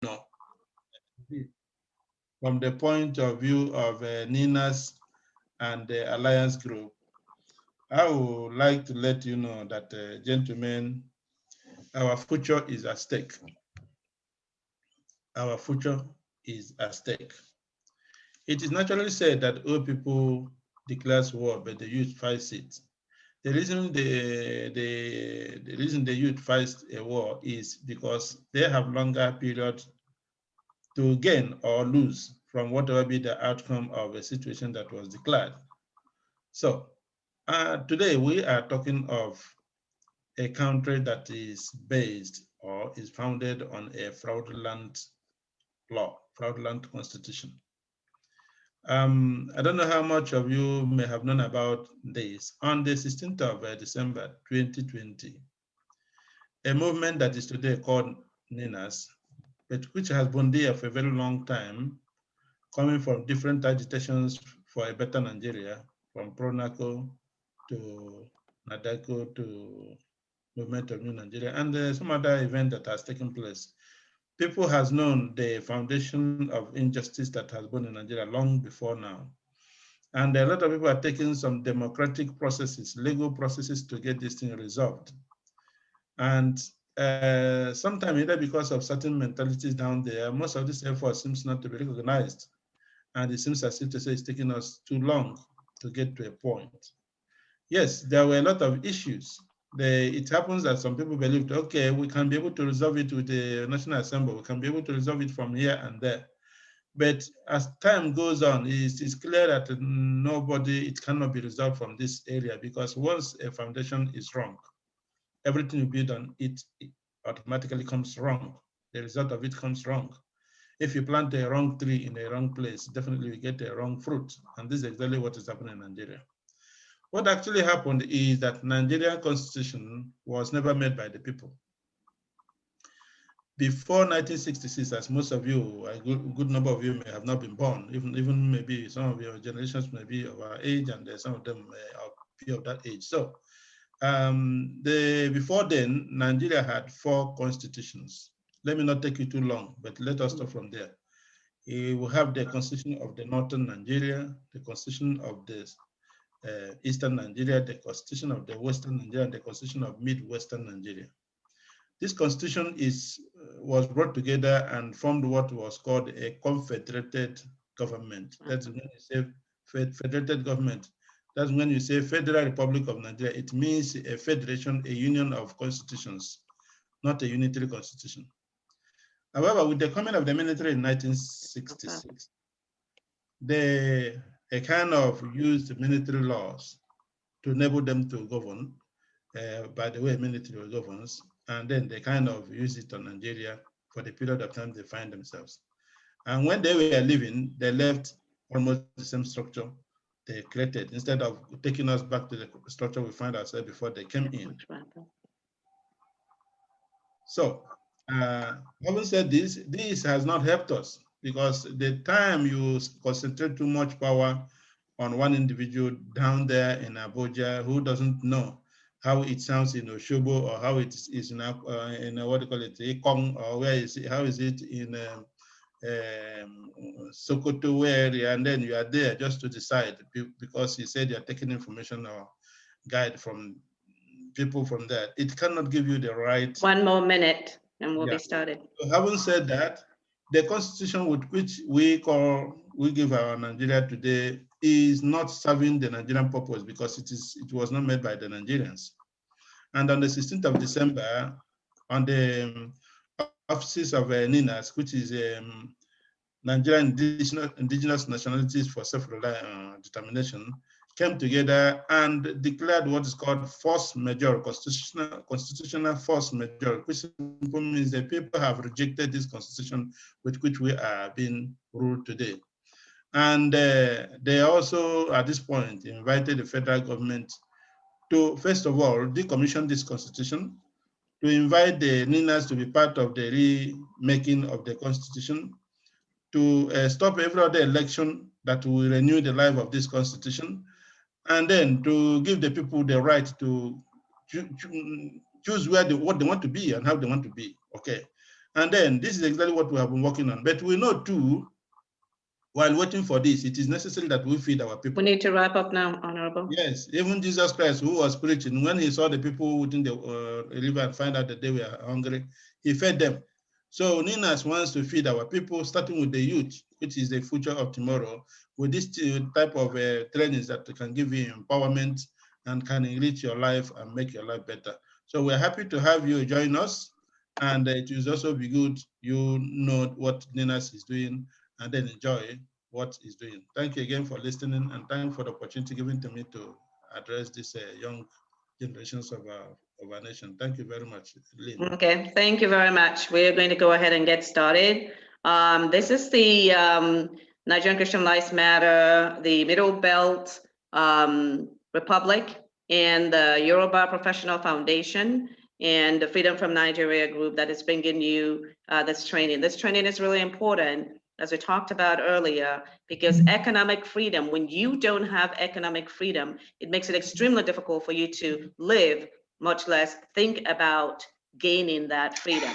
know, from the point of view of NINAS and the Alliance Group, I would like to let you know that, gentlemen, our future is at stake. Our future is at stake. It is naturally said that old people declare war, but the youth fights it. The reason the youth fights a war is because they have longer period to gain or lose from whatever be the outcome of a situation that was declared. So today we are talking of a country that is based or is founded on a fraudulent law, fraudulent constitution. I don't know how much of you may have known about this. On the 16th of December 2020, a movement that is today called NINAS, but which has been there for a very long time, coming from different agitations for a better Nigeria, from Pronaco to Nadako to Movement of New Nigeria, and some other event that has taken place. People has known the foundation of injustice that has been in Nigeria long before now. And a lot of people are taking some democratic processes, legal processes to get this thing resolved. And sometimes either because of certain mentalities down there, most of this effort seems not to be recognized. And it seems as if to say it's taking us too long to get to a point. Yes, there were a lot of issues. It happens that some people believed, okay, we can be able to resolve it with the National Assembly. We can be able to resolve it from here and there. But as time goes on, it's clear that it cannot be resolved from this area, because once a foundation is wrong, everything you build on it automatically comes wrong. The result of it comes wrong. If you plant a wrong tree in a wrong place, definitely you get a wrong fruit. And this is exactly what is happening in Nigeria. What actually happened is that Nigerian constitution was never made by the people. Before 1966, as most of you, a good number of you may have not been born, even maybe some of your generations may be of our age, and some of them are be of that age. So before then, Nigeria had 4 constitutions. Let me not take you too long, but let us start from there. We will have the constitution of the northern Nigeria, the constitution of the eastern Nigeria, the constitution of the western Nigeria, and the constitution of midwestern Nigeria. This constitution was brought together and formed what was called a confederated government. That's when you say federated government. That's when you say Federal Republic of Nigeria. It means a federation, a union of constitutions, not a unitary constitution. However, with the coming of the military in 1966, they kind of used military laws to enable them to govern by the way military governs, and then they kind of use it on Nigeria for the period of time they find themselves. And when they were leaving, they left almost the same structure they created, instead of taking us back to the structure we find ourselves before they came in. So, having said this has not helped us, because the time you concentrate too much power on one individual down there in Abuja who doesn't know how it sounds in Oshobo, or how it is in what do you call it, Ekong, or how is it in Sokoto area, and then you are there just to decide because he said you're taking information or guide from people from there. It cannot give you the right. 1 more minute and we'll be started. So having said that, the constitution with which we give our Nigeria today is not serving the Nigerian purpose, because it was not made by the Nigerians. And on the 16th of December, on the offices of NINAS, which is Nigerian Indigenous Nationalities for Self-Determination, came together and declared what is called force majeure, constitutional force majeure, which simply means that people have rejected this constitution with which we are being ruled today. And they also, at this point, invited the federal government to, first of all, decommission this constitution, to invite the NINAS to be part of the remaking of the constitution, to stop every other election that will renew the life of this constitution, and then to give the people the right to choose what they want to be and how they want to be. Okay. And then this is exactly what we have been working on. But we know too, while waiting for this, it is necessary that we feed our people. We need to wrap up now, Honorable. Yes, even Jesus Christ, who was preaching, when he saw the people within the river and find out that they were hungry, he fed them. So NINAS wants to feed our people, starting with the youth, which is the future of tomorrow, with this type of trainings that can give you empowerment and can enrich your life and make your life better. So we're happy to have you join us. And it will also be good you know what NINAS is doing and then enjoy what he's doing. Thank you again for listening, and thank you for the opportunity given to me to address these young generations of our nation. Thank you very much, Lynn. Okay, thank you very much. We're going to go ahead and get started. This is the Nigerian Christian Lives Matter, the Middle Belt Republic, and the Yoruba Professional Foundation, and the Freedom from Nigeria group that is bringing you this training. This training is really important, as we talked about earlier, because economic freedom, when you don't have economic freedom, it makes it extremely difficult for you to live, much less think about gaining that freedom.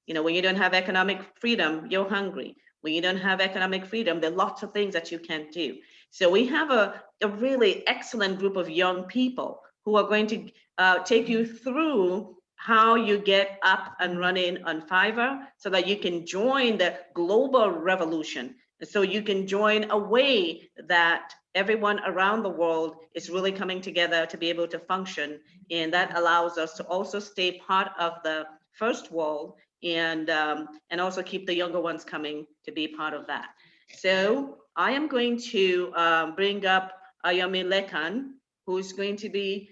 You know, when you don't have economic freedom, you're hungry. When you don't have economic freedom, there are lots of things that you can't do. So we have a really excellent group of young people who are going to take you through how you get up and running on Fiverr so that you can join the global revolution. So you can join a way that everyone around the world is really coming together to be able to function. And that allows us to also stay part of the first world and also keep the younger ones coming to be part of that. So I am going to bring up Ayomi Lekan, who's going to be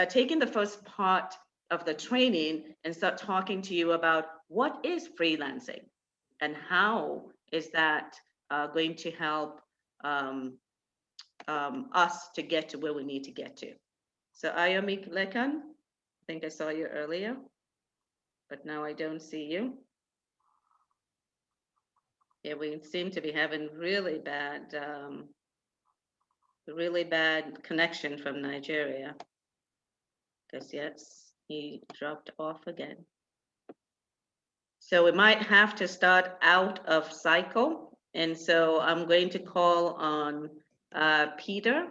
taking the first part of the training and start talking to you about what is freelancing and how is that going to help us to get to where we need to get to. So Ayomi Lekan, I think I saw you earlier, but now I don't see you. Yeah, we seem to be having really bad connection from Nigeria. Because yes, he dropped off again. So we might have to start out of cycle. And so I'm going to call on Peter.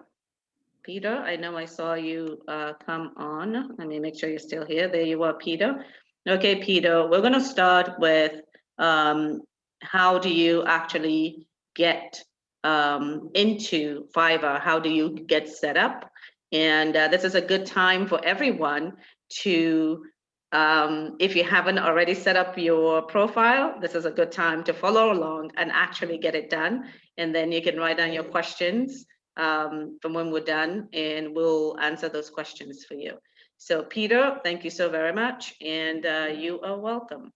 Peter, I know I saw you come on. Let me make sure you're still here. There you are, Peter. Okay, Peter, we're going to start with how do you actually get into Fiverr? How do you get set up? And this is a good time for everyone to, if you haven't already set up your profile, this is a good time to follow along and actually get it done. And then you can write down your questions from when we're done, and we'll answer those questions for you. So Peter, thank you so very much, and you are welcome.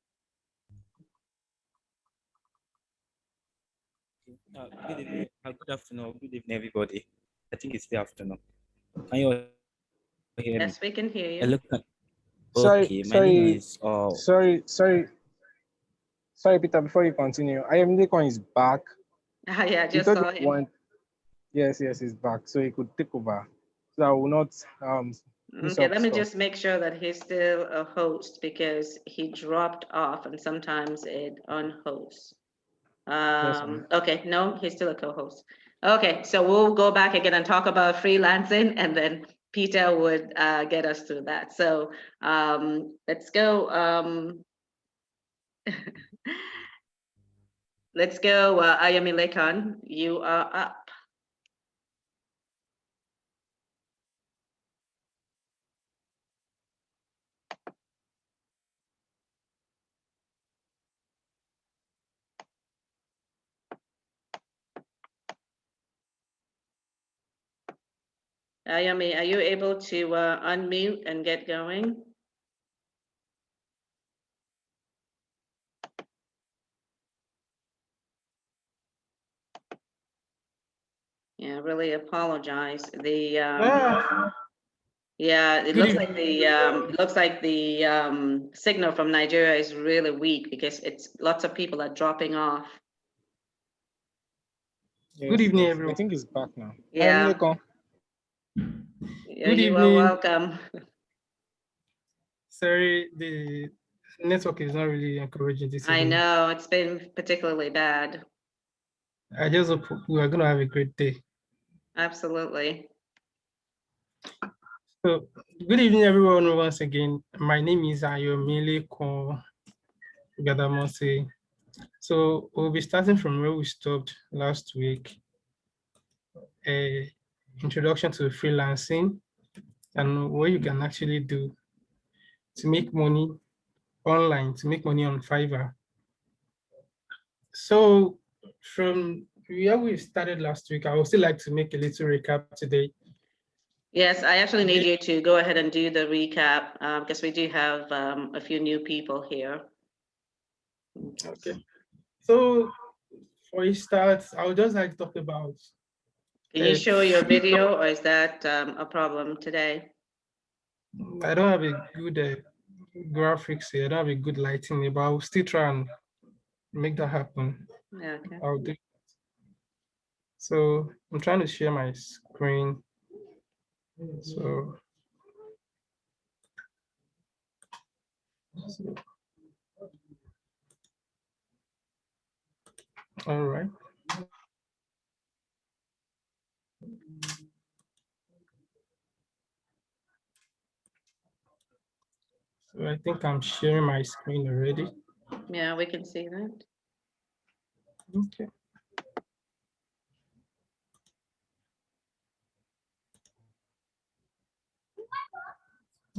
Good evening, good afternoon, good evening, everybody. I think it's the afternoon. Can you all hear me? Yes, we can hear you. Hello. Sorry, Okay, my name is sorry, Peter. Before you continue, Nikon is back. Yeah, I He just thought saw he him. want- Yes, he's back, so he could take over. So I will not miss Okay, up let me stuff. just make sure that he's still a host because he dropped off and sometimes it unhosts. Yes, ma'am. Okay, no, he's still a co-host. Okay, so we'll go back again and talk about freelancing, and then Peter would get us through that. So let's go. Let's go, Ayami Lekan, you are up. Ayami, are you able to unmute and get going? Yeah, really apologize. The yeah, it looks like the signal from Nigeria is really weak because it's lots of people are dropping off. Yes, Good evening, yes. everyone. I think he's back now. Yeah. Nikon. Yeah, Good you are evening. welcome. Sorry, the network is not really encouraging this I evening. know, it's been particularly bad. I just hope we are going to have a great day. Absolutely. So, good evening, everyone. Once again, my name is Ayomile Gadamose. So, we'll be starting from where we stopped last week. A introduction to freelancing and what you can actually do to make money online, to make money on Fiverr. So, from where we started last week, I would still like to make a little recap today. Yes, I actually need you to go ahead and do the recap because we do have a few new people here. Okay. So, for a start, I would just like to talk about. Can you show your video, or is that a problem today? I don't have a good graphics here. I don't have a good lighting, but I'll still try and make that happen. Yeah, okay. I'll do. So I'm trying to share my screen. So all right. So I think I'm sharing my screen already. Yeah, we can see that. Okay.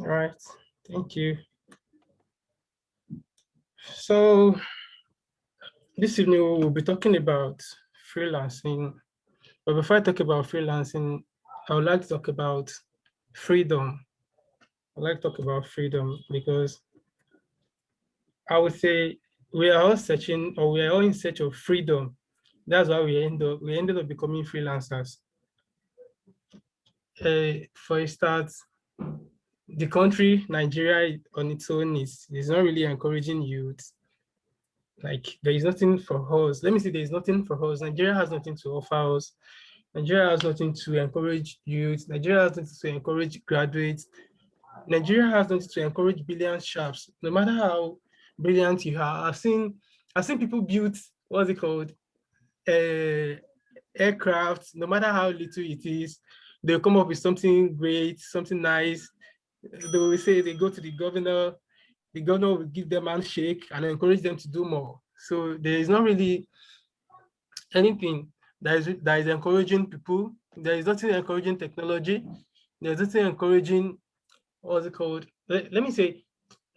All right. Thank you. So this evening we'll be talking about freelancing. But before I talk about freelancing, I would like to talk about freedom. I like to talk about freedom because I would say we are all searching, or we are all in search of freedom. That's why we ended up becoming freelancers. For a start, the country, Nigeria on its own is not really encouraging youth. Like there is nothing for us. Let me say there is nothing for us. Nigeria has nothing to offer us. Nigeria has nothing to encourage youth. Nigeria has nothing to encourage graduates. Nigeria has nothing to encourage brilliant sharps. No matter how brilliant you are, I've seen people build what's it called, aircraft. No matter how little it is, they'll come up with something great, something nice. They will say they go to the governor will give them a handshake and encourage them to do more. So there is not really anything that is encouraging people. There is nothing encouraging technology. There's nothing encouraging, what's it called? Let me say,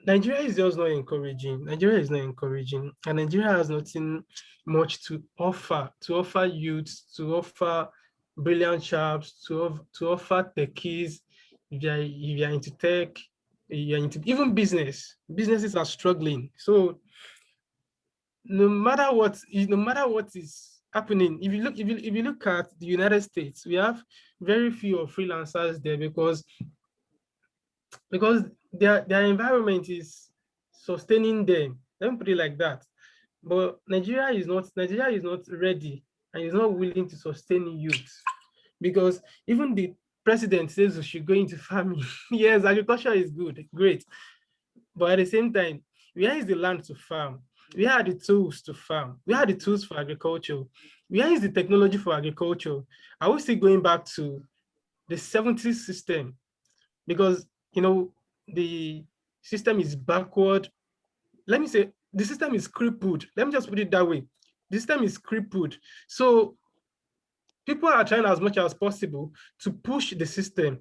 Nigeria is just not encouraging. Nigeria is not encouraging, and Nigeria has nothing much to offer youths, to offer brilliant sharps, to offer techies. If you are into tech, you're into even business. Businesses are struggling. So no matter what is happening, if you look at the United States, we have very few of freelancers there because their environment is sustaining them. Let me put it like that. But Nigeria is not ready and is not willing to sustain youth because even the president says we should go into farming. Yes, agriculture is good, great. But at the same time, where is the land to farm? Where are the tools to farm? Where are the tools for agriculture? Where is the technology for agriculture? Are we still going back to the 70s system? Because, the system is backward. Let me say, the system is crippled. Let me just put it that way. The system is crippled. So people are trying as much as possible to push the system.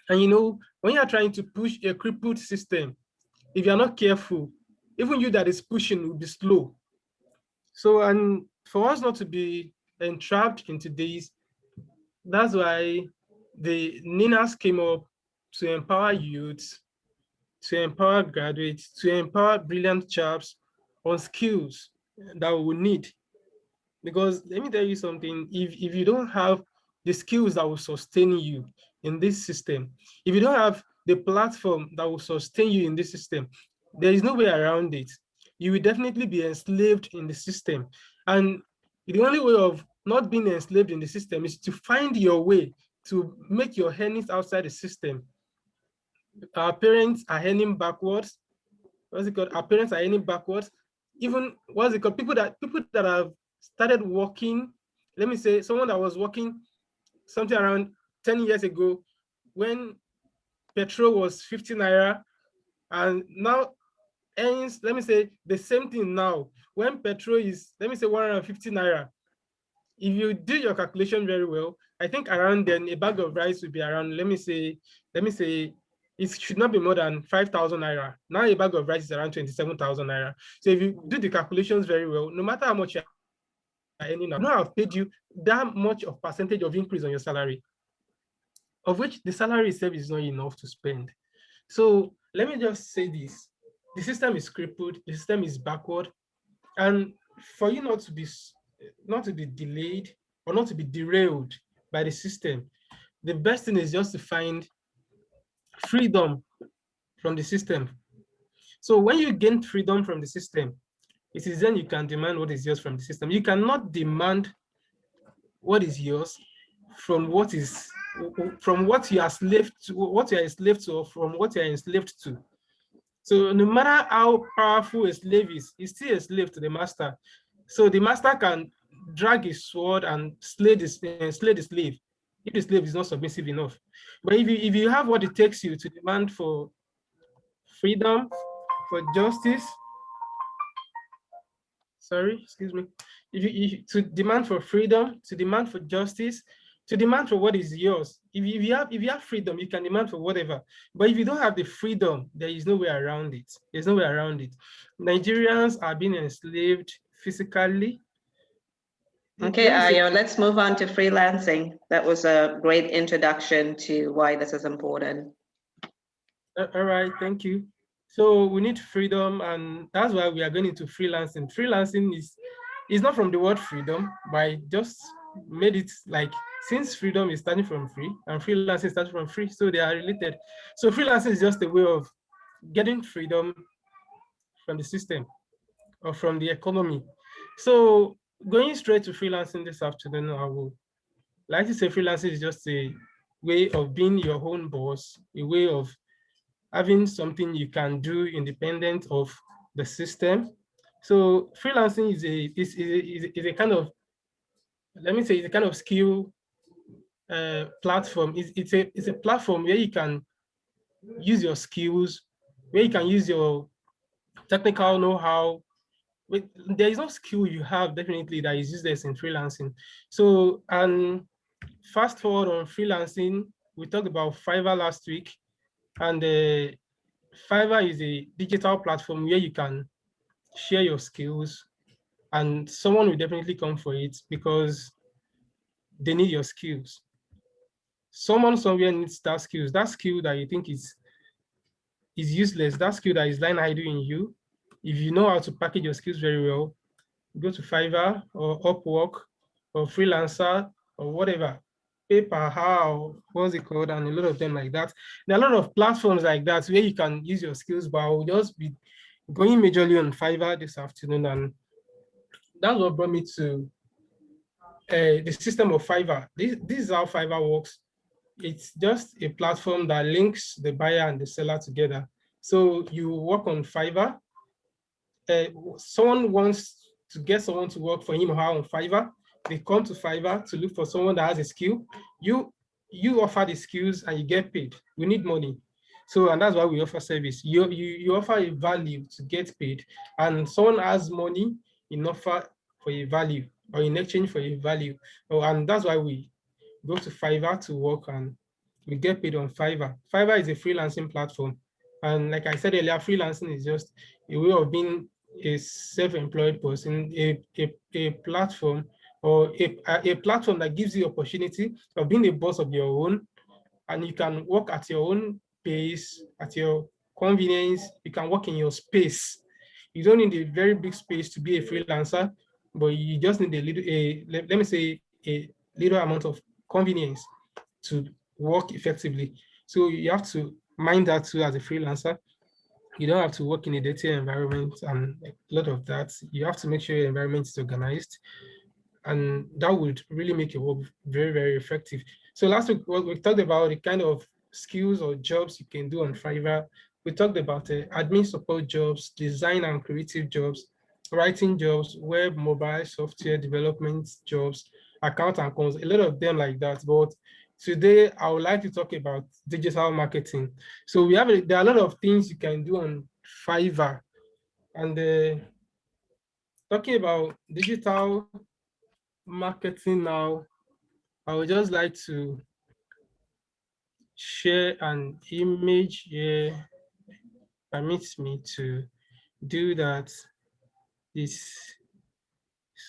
And when you're trying to push a crippled system, if you're not careful, even you that is pushing will be slow. So, and for us not to be entrapped into this, that's why the NINAS came up to empower youths, to empower graduates, to empower brilliant chaps on skills that we need. Because let me tell you something, if you don't have the skills that will sustain you in this system, if you don't have the platform that will sustain you in this system, there is no way around it. You will definitely be enslaved in the system. And the only way of not being enslaved in the system is to find your way to make your earnings outside the system. Our parents are earning backwards. our parents are earning backwards. Even people that have started working, let me say someone that was working something around 10 years ago when petrol was 50 naira, and now earns, let me say the same thing now when petrol is, let me say 150 naira. If you do your calculation very well, I think around then a bag of rice would be around, let me say it should not be more than 5,000 naira. Now a bag of rice is around 27,000 naira. So if you do the calculations very well, no matter how much you're earning, I know I've paid you that much of percentage of increase on your salary, of which the salary itself is not enough to spend. So let me just say this: the system is crippled, the system is backward, and for you not to be delayed or not to be derailed by the system, the best thing is just to find freedom from the system. So when you gain freedom from the system, it is then you can demand what is yours from the system. You cannot demand what is yours from what you are slave to, what you are enslaved to, or from what you are enslaved to. So no matter how powerful a slave is, he's still a slave to the master. So the master can drag his sword and slay the slave if the slave is not submissive enough. But if you have what it takes you to demand for freedom, for justice, sorry, excuse me, if to demand for freedom, to demand for justice, to demand for what is yours. If you have freedom, you can demand for whatever. But if you don't have the freedom, there is no way around it. There's no way around it. Nigerians are being enslaved physically. Okay, Ayo, let's move on to freelancing. That was a great introduction to why this is important. All right, thank you. So we need freedom, and that's why we are going into freelancing. Freelancing is not from the word freedom, but I just made it like, since freedom is starting from free and freelancing is starting from free, so they are related. So freelancing is just a way of getting freedom from the system or from the economy. So going straight to freelancing this afternoon, I will like to say freelancing is just a way of being your own boss, a way of having something you can do independent of the system. So freelancing is a kind of, let me say, it's a kind of skill platform. It's a platform where you can use your skills, where you can use your technical know-how. There is no skill you have definitely that is useless in freelancing. So, and fast forward on freelancing, we talked about Fiverr last week, and Fiverr is a digital platform where you can share your skills, and someone will definitely come for it because they need your skills. Someone somewhere needs that skill that you think is useless, that skill that is lying idle in you. If you know how to package your skills very well, go to Fiverr or Upwork or Freelancer or whatever, PayPal, what's it called, and a lot of them like that. There are a lot of platforms like that where you can use your skills, but I will just be going majorly on Fiverr this afternoon, and that's what brought me to the system of Fiverr. This is how Fiverr works. It's just a platform that links the buyer and the seller together. So you work on Fiverr. Someone wants to get someone to work for him or her on Fiverr. They come to Fiverr to look for someone that has a skill. You offer the skills and you get paid. We need money. So, and that's why we offer service. You offer a value to get paid, and someone has money in offer for a value or in exchange for a value. Oh, and that's why we go to Fiverr to work, and we get paid on Fiverr. Fiverr is a freelancing platform. And like I said earlier, freelancing is just a way of being a self-employed person, a platform or a platform that gives you opportunity of being the boss of your own, and you can work at your own pace, at your convenience. You can work in your space. You don't need a very big space to be a freelancer, but you just need let me say, a little amount of convenience to work effectively. So you have to mind that too as a freelancer. You don't have to work in a dirty environment and a lot of that. You have to make sure your environment is organized, and that would really make your work very, very effective. So last week, we talked about the kind of skills or jobs you can do on Fiverr, we talked about admin support jobs, design and creative jobs, writing jobs, web, mobile, software development jobs, account and cons, a lot of them like that. But today, I would like to talk about digital marketing. So we have there are a lot of things you can do on Fiverr, and talking about digital marketing now, I would just like to share an image here. Permits me to do that.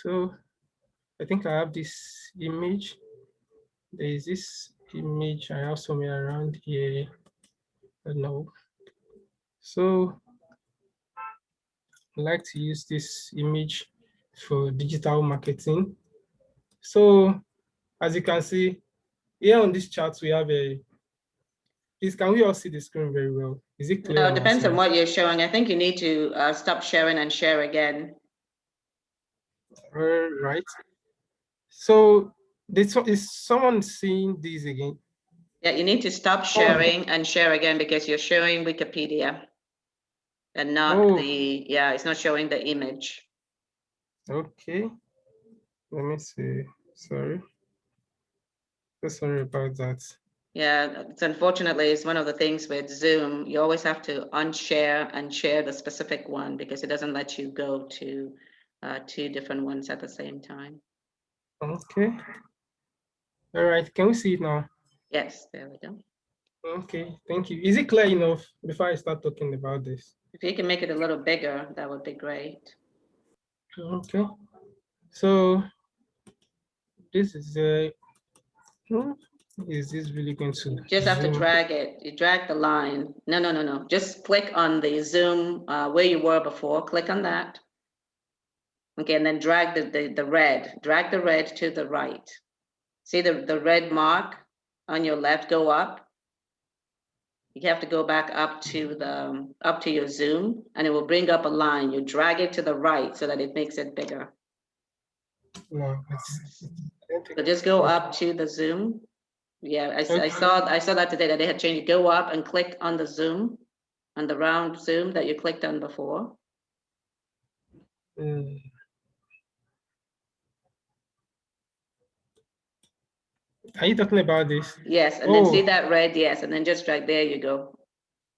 So I think I have this image. There is this image I have somewhere around here. I don't know. So I like to use this image for digital marketing. So as you can see here on this chart, we have please, can we all see the screen very well? Is it clear? No, it depends on what you're showing. I think you need to stop sharing and share again. All right. So is someone seeing these again? Yeah, you need to stop sharing and share again because you're showing Wikipedia and not yeah, it's not showing the image. Okay. Let me see. Sorry. So sorry about that. Yeah, it's unfortunately, it's one of the things with Zoom. You always have to unshare and share the specific one because it doesn't let you go to two different ones at the same time. Okay. All right. Can we see it now? Yes, there we go. Okay. Thank you. Is it clear enough before I start talking about this? If you can make it a little bigger, that would be great. Okay. So this is is this really going to Just have to zoom? drag it. You drag the line. No. Just click on the Zoom where you were before. Click on that. Okay, and then drag the red. Drag the red to the right. See the red mark on your left go up. You have to go back up to your Zoom, and it will bring up a line. You drag it to the right so that it makes it bigger. No, So just go up to the Zoom. Yeah, I saw that today that they had changed. Go up and click on the Zoom, on the round Zoom that you clicked on before. Are you talking about this? Yes, and then see that red, yes, and then just drag, there you go.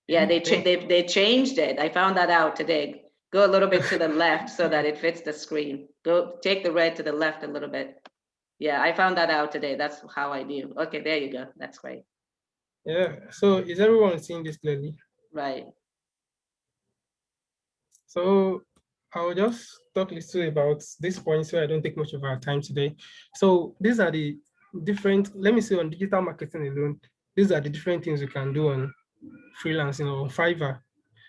Yeah, they changed it. I found that out today. Go a little bit to the left so that it fits the screen. Go take the red to the left a little bit. Yeah, I found that out today. That's how I do. Okay, there you go. That's great. Yeah, so is everyone seeing this clearly? Right. So I'll just talk a little about this point so I don't take much of our time today. So these are the different, let me say on digital marketing alone, these are the different things you can do on freelancing or on Fiverr.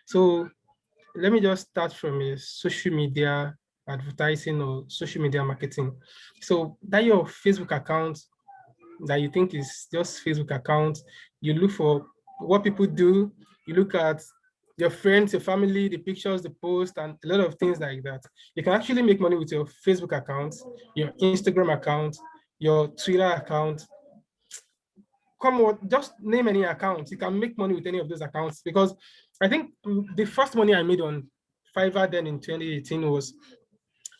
So let me just start from a social media advertising or social media marketing. So that your Facebook account that you think is just Facebook account, you look for what people do, you look at your friends, your family, the pictures, the post, and a lot of things like that. You can actually make money with your Facebook account, your Instagram account, your Twitter account. Come on, just name any account. You can make money with any of those accounts because I think the first money I made on Fiverr then in 2018 was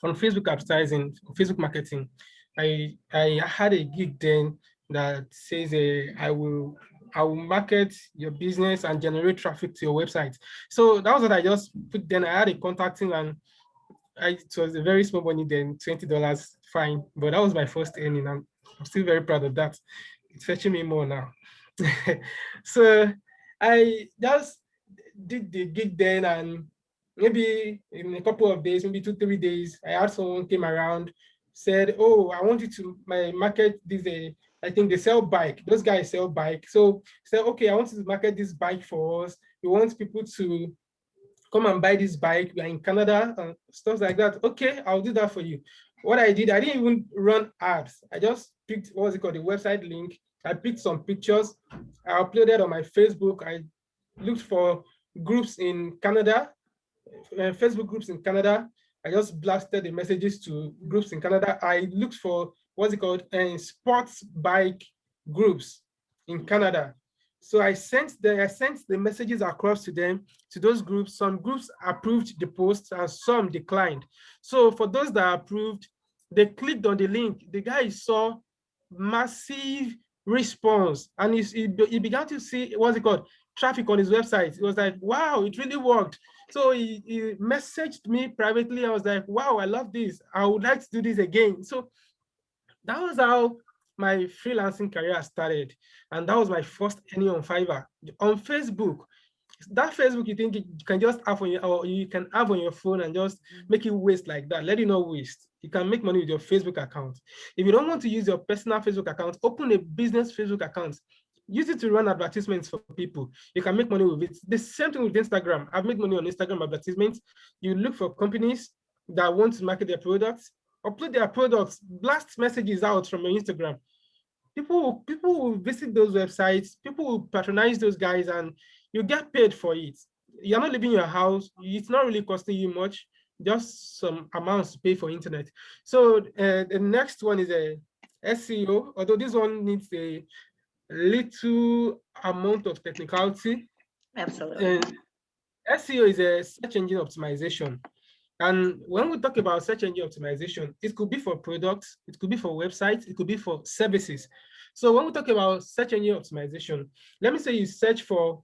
on Facebook advertising, Facebook marketing. I had a gig then that says I will market your business and generate traffic to your website. So that was what I just put. Then I had a contacting, and it was a very small money then, $20, fine. But that was my first earning. I'm still very proud of that. It's fetching me more now. So I just did the gig then, and maybe in a couple of days, maybe 2-3 days, I had someone came around, said, "Oh, I want you to market this. I think they sell bike. Those guys sell bike. So said, okay, I want you to market this bike for us. We want people to come and buy this bike. We are in Canada and stuff like that. Okay, I'll do that for you." What I did, I didn't even run ads. I just picked, what was it called, the website link. I picked some pictures. I uploaded on my Facebook. I looked for groups in Canada, Facebook groups in Canada. I just blasted the messages to groups in Canada. I looked for, what's it called, sports bike groups in Canada. So I sent the messages across to them, to those groups. Some groups approved the post and some declined. So for those that approved, they clicked on the link. The guy saw massive response, and he began to see, what's it called, traffic on his website. It was like, wow, it really worked. So he messaged me privately. I was like, wow, I love this. I would like to do this again. So that was how my freelancing career started. And that was my first earning on Fiverr. On Facebook, that Facebook you think you can just have on your, or you can have on your phone and just make it waste like that. Let it not waste. You can make money with your Facebook account. If you don't want to use your personal Facebook account, open a business Facebook account. Use it to run advertisements for people. You can make money with it. The same thing with Instagram. I've made money on Instagram advertisements. You look for companies that want to market their products, upload their products, blast messages out from your Instagram. People will visit those websites, people will patronize those guys, and you get paid for it. You're not leaving your house. It's not really costing you much, just some amounts to pay for internet. So the next one is a SEO, although this one needs a little amount of technicality. Absolutely. And SEO is a search engine optimization. And when we talk about search engine optimization, it could be for products, it could be for websites, it could be for services. So when we talk about search engine optimization, let me say you search for,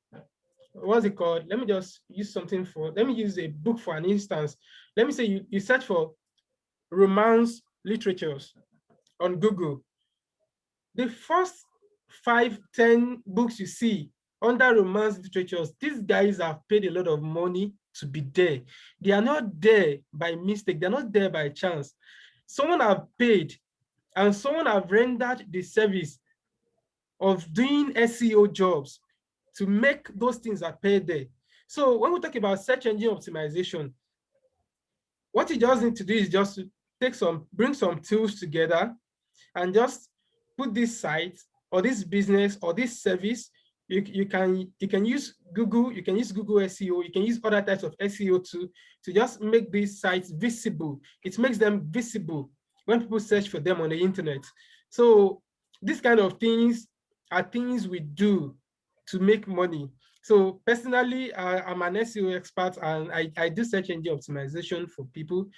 what's it called? Let me just use something for, let me use a book for an instance. Let me say you search for romance literatures on Google. The first 5-10 books you see under romance literatures, these guys have paid a lot of money to be there. They are not there by mistake. They're not there by chance. Someone have paid and someone have rendered the service of doing SEO jobs to make those things appear there. So when we talk about search engine optimization, what you just need to do is just to bring some tools together and just put this site or this business or this service. You can use Google, you can use Google SEO, you can use other types of SEO to just make these sites visible. It makes them visible when people search for them on the internet. So these kind of things are things we do to make money. So personally, I'm an SEO expert, and I do search engine optimization for people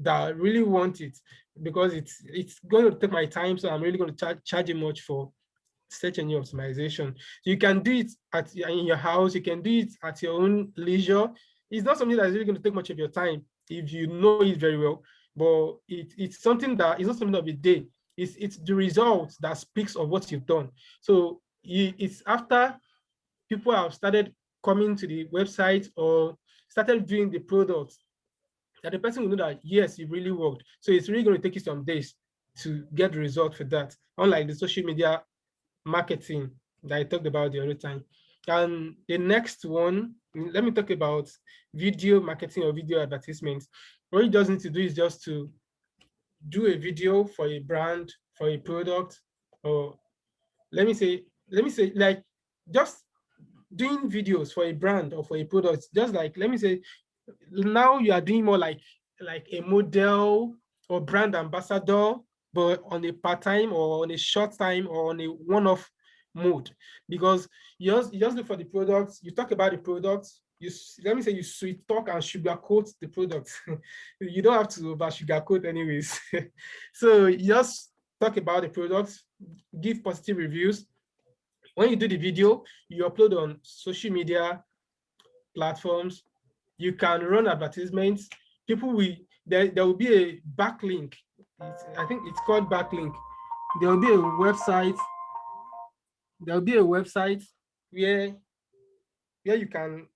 that really want it, because it's going to take my time. So I'm really going to charge you much for search engine optimization. So you can do it in your house. You can do it at your own leisure. It's not something that's really going to take much of your time if you know it very well. But it's something that is not something of a day. It's the result that speaks of what you've done. So it's after people have started coming to the website or started viewing the product that the person will know that, yes, it really worked. So it's really going to take you some days to get the result for that, unlike the social media marketing that I talked about the other time. And the next one, let me talk about video marketing or video advertisements. What you just need to do is just to do a video for a brand, for a product, or let me say like just doing videos for a brand or for a product. Just like, let me say, now you are doing more like a model or brand ambassador, but on a part-time or on a short time or on a one-off mode. Because you just look for the products, you talk about the products, let me say you sweet talk and sugarcoat the product. You don't have to over sugarcoat anyways. So you just talk about the products, give positive reviews. When you do the video, you upload on social media platforms. You can run advertisements. People will, there will be a backlink. I think it's called backlink. There will be a website. There will be a website where you can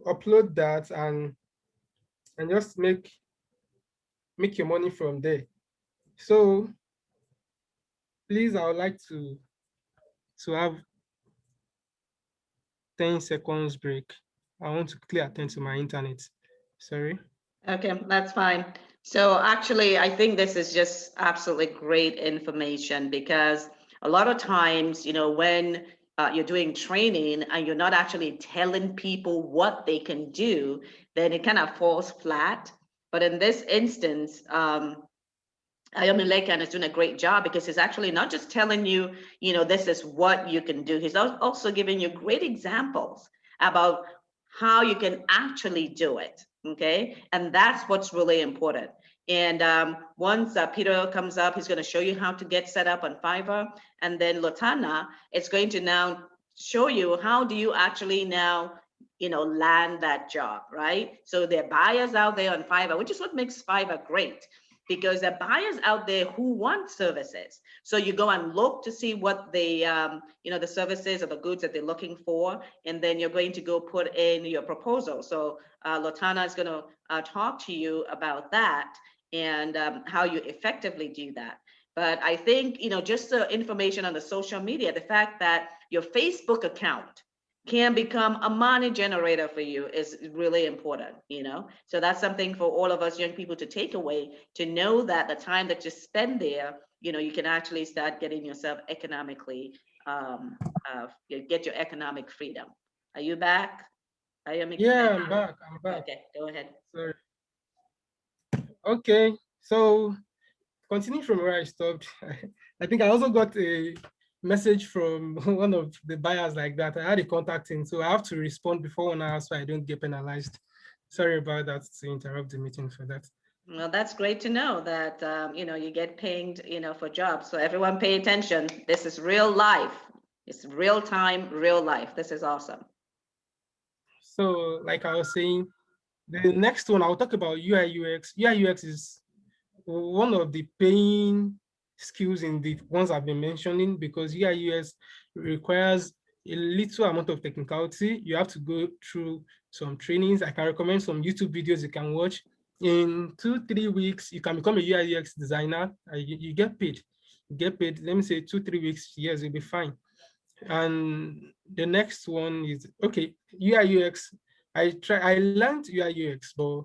upload that and just make your money from there. So please, I would like to have 10 seconds break. I want to quickly attend to my internet. Sorry. Okay, that's fine. So actually, I think this is just absolutely great information, because a lot of times, when you're doing training and you're not actually telling people what they can do, then it kind of falls flat. But in this instance, Ayomi Lekan is doing a great job because he's actually not just telling you, this is what you can do. He's also giving you great examples about how you can actually do it. Okay. And that's what's really important. And once Peter comes up, he's going to show you how to get set up on Fiverr. And then Lotana is going to now show you how do you actually now land that job, right? So there are buyers out there on Fiverr, which is what makes Fiverr great, because there are buyers out there who want services. So you go and look to see what the the services or the goods that they're looking for, and then you're going to go put in your proposal. So Lotana is going to talk to you about that and how you effectively do that. But I think, just the information on the social media, the fact that your Facebook account can become a money generator for you is really important, So that's something for all of us young people to take away, to know that the time that you spend there, you can actually start getting yourself economically, get your economic freedom. Are you back? Yeah, I'm back. Okay, go ahead. Sorry. Okay, so continuing from where I stopped, I think I also got a message from one of the buyers like that. I had a contact in, so I have to respond before 1 hour so I don't get penalized. Sorry about that, to interrupt the meeting for that. Well, that's great to know that, you get paid, for jobs. So everyone pay attention. This is real life. It's real time, real life. This is awesome. So like I was saying, the next one, I'll talk about UI UX. UI UX is one of the paying skills in the ones I've been mentioning, because UI UX requires a little amount of technicality. You have to go through some trainings. I can recommend some YouTube videos you can watch. In 2-3 weeks, you can become a UI UX designer. You get paid. You get paid, let me say 2-3 weeks, yes, you'll be fine. And the next one is, okay, UI UX. I learned UI UX, but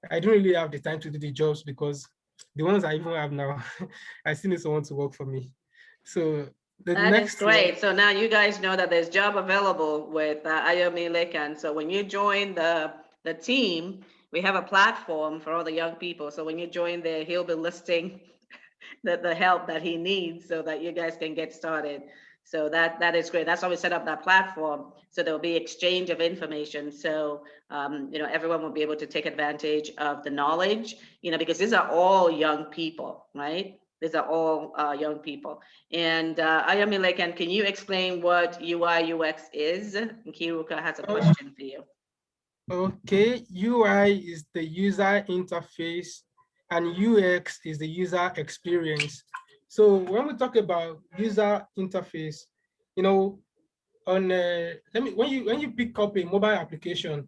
I don't really have the time to do the jobs, because the ones I even have now, I still need someone to work for me. So the That next is great. one, So now you guys know that there's job available with Ayomi Lekan. So when you join the team, we have a platform for all the young people. So when you join there, he'll be listing the help that he needs so that you guys can get started. So that is great. That's why we set up that platform. So there'll be exchange of information. So, everyone will be able to take advantage of the knowledge, because these are all young people, right? These are all young people. And Ayami Lekan, can you explain what UI UX is? And Kiruka has a question for you. okay, UI is the user interface and UX is the user experience. So when we talk about user interface, on when you pick up a mobile application,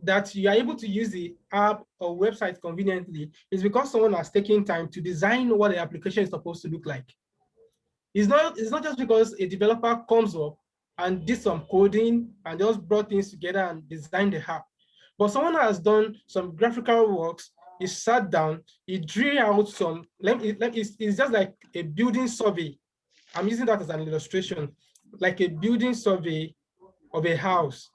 that you are able to use the app or website conveniently is because someone has taken time to design what the application is supposed to look like. It's not just because a developer comes up and did some coding and just brought things together and designed the app. But someone has done some graphical works, he sat down, he drew out some, it's just like a building survey. I'm using that as an illustration, like a building survey of a house.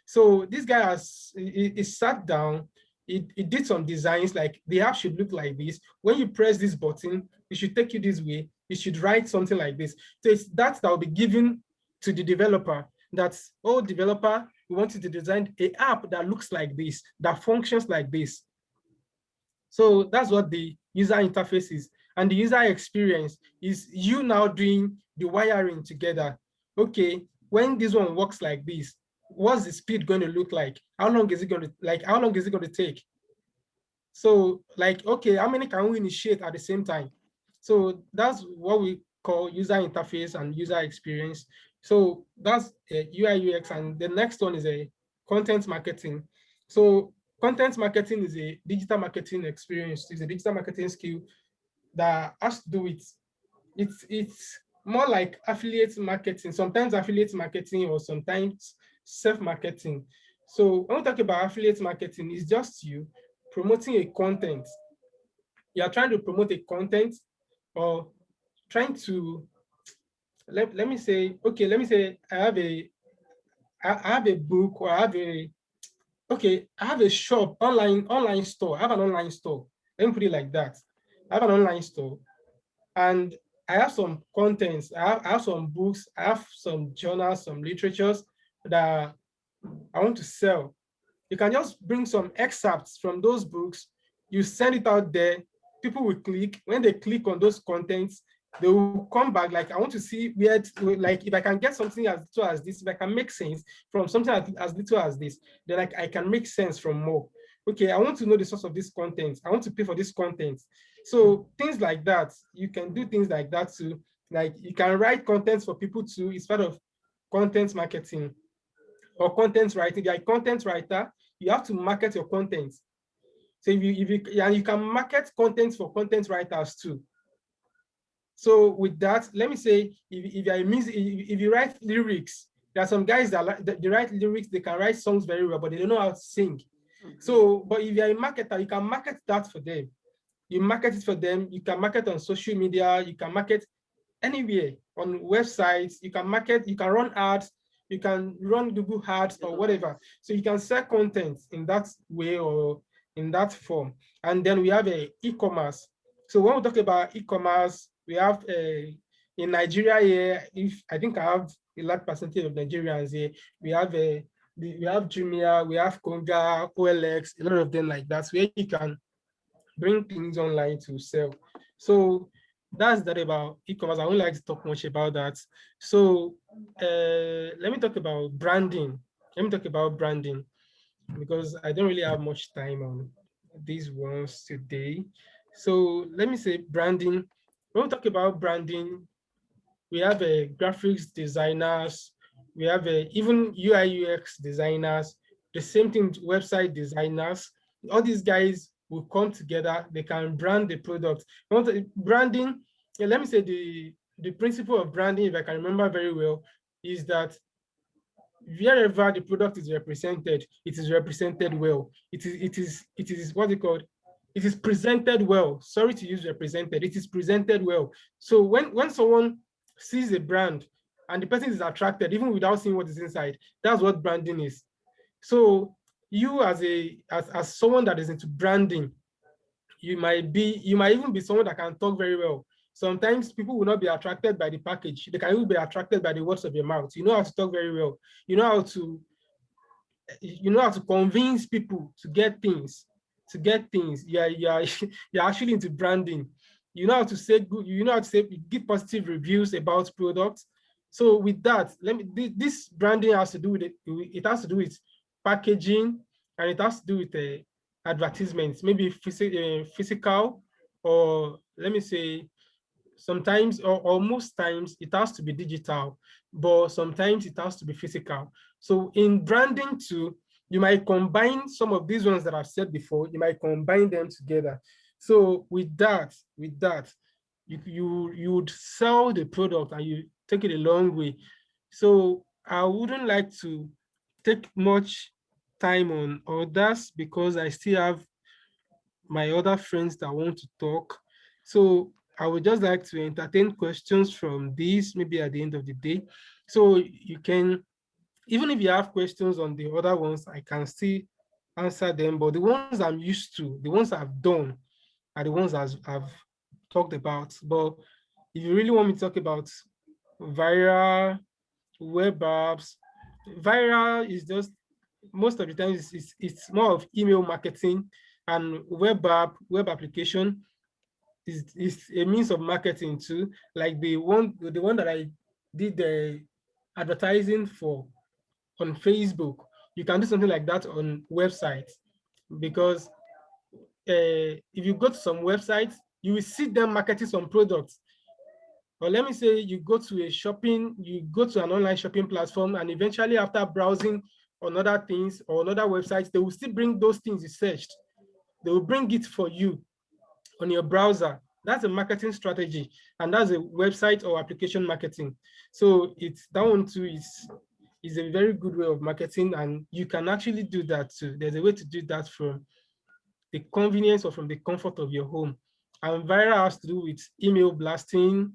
So this guy he sat down, he did some designs, like the app should look like this. When you press this button, it should take you this way. You should write something like this. So it's that will be given to the developer. That's, oh, developer, we want you to design an app that looks like this, that functions like this. So that's what the user interface is. And the user experience is you now doing the wiring together. Okay, when this one works like this, what's the speed going to look like? How long is it going to take? So like, okay, how many can we initiate at the same time? So that's what we call user interface and user experience. So that's UI UX, and the next one is a content marketing. So content marketing is a digital marketing experience. It's a digital marketing skill that has to do with it's more like affiliate marketing, sometimes affiliate marketing or sometimes self-marketing. So when we talk about affiliate marketing, it's just you promoting a content. You are trying to promote a content or trying to, let me say I have a book, or I have okay, I have a shop, online store. I have an online store. Let me put it like that. I have an online store, and I have some contents. I have some books. I have some journals, some literatures that I want to sell. You can just bring some excerpts from those books. You send it out there. People will click. When they click on those contents, they will come back. Like, I want to see where, like, if I can get something as little as this, if I can make sense from something as little as this, then I can make sense from more. Okay, I want to know the source of this content. I want to pay for this content. So things like that, you can do things like that too. Like, you can write contents for people too. It's part of content marketing or content writing. If you're a content writer, you have to market your content. So and you can market content for content writers too. So with that, let me say, if you're a music, if you write lyrics, there are some guys that they write lyrics, they can write songs very well, but they don't know how to sing. So, but if you're a marketer, you can market that for them. You market it for them. You can market on social media. You can market anywhere on websites. You can market. You can run ads. You can run Google ads or whatever. So you can sell content in that way or in that form. And then we have a e-commerce. So when we talk about e-commerce, we have in Nigeria here. If I think I have a large percentage of Nigerians here, we have Jumia, we have Konga, OLX, a lot of them like that, where you can bring things online to sell. So that's that about e-commerce. I won't like to talk much about that. So let me talk about branding. Because I don't really have much time on these ones today. So let me say branding. When we talk about branding, we have graphics designers, we have even UI UX designers, the same thing with website designers. All these guys will come together, they can brand the product. Branding, yeah, let me say the principle of branding, if I can remember very well, is that wherever the product is represented, it is represented well. It is what they call, it is presented well. Sorry to use represented, it is presented well. So when someone sees a brand and the person is attracted, even without seeing what is inside, that's what branding is. So you as someone that is into branding, you might even be someone that can talk very well. Sometimes people will not be attracted by the package. They can even be attracted by the words of your mouth. You know how to talk very well. You know how to convince people to get things. You're actually into branding. You know how to say good, you know how to say, give positive reviews about products. So with that, this branding has to do with it has to do with packaging, and it has to do with advertisements, maybe physical, or let me say, sometimes or most times it has to be digital, but sometimes it has to be physical. So in branding too, you might combine some of these ones that I've said before, you might combine them together. So with that, you would sell the product and you take it a long way. So I wouldn't like to take much time on others because I still have my other friends that want to talk. So I would just like to entertain questions from these maybe at the end of the day. So you can, even if you have questions on the other ones, I can still answer them. But the ones I'm used to, the ones I've done, are the ones I've talked about. But if you really want me to talk about viral, web apps, viral is just, most of the time it's more of email marketing, and web application is a means of marketing too. Like the one that I did the advertising for on Facebook, you can do something like that on websites, because if you go to some websites, you will see them marketing some products. Or let me say you go to an online shopping platform, and eventually after browsing on other things or on other websites, they will still bring those things you searched. They will bring it for you on your browser. That's a marketing strategy, and that's a website or application marketing. So it's that one too is a very good way of marketing, and you can actually do that too. There's a way to do that from the convenience or from the comfort of your home. And viral has to do with email blasting,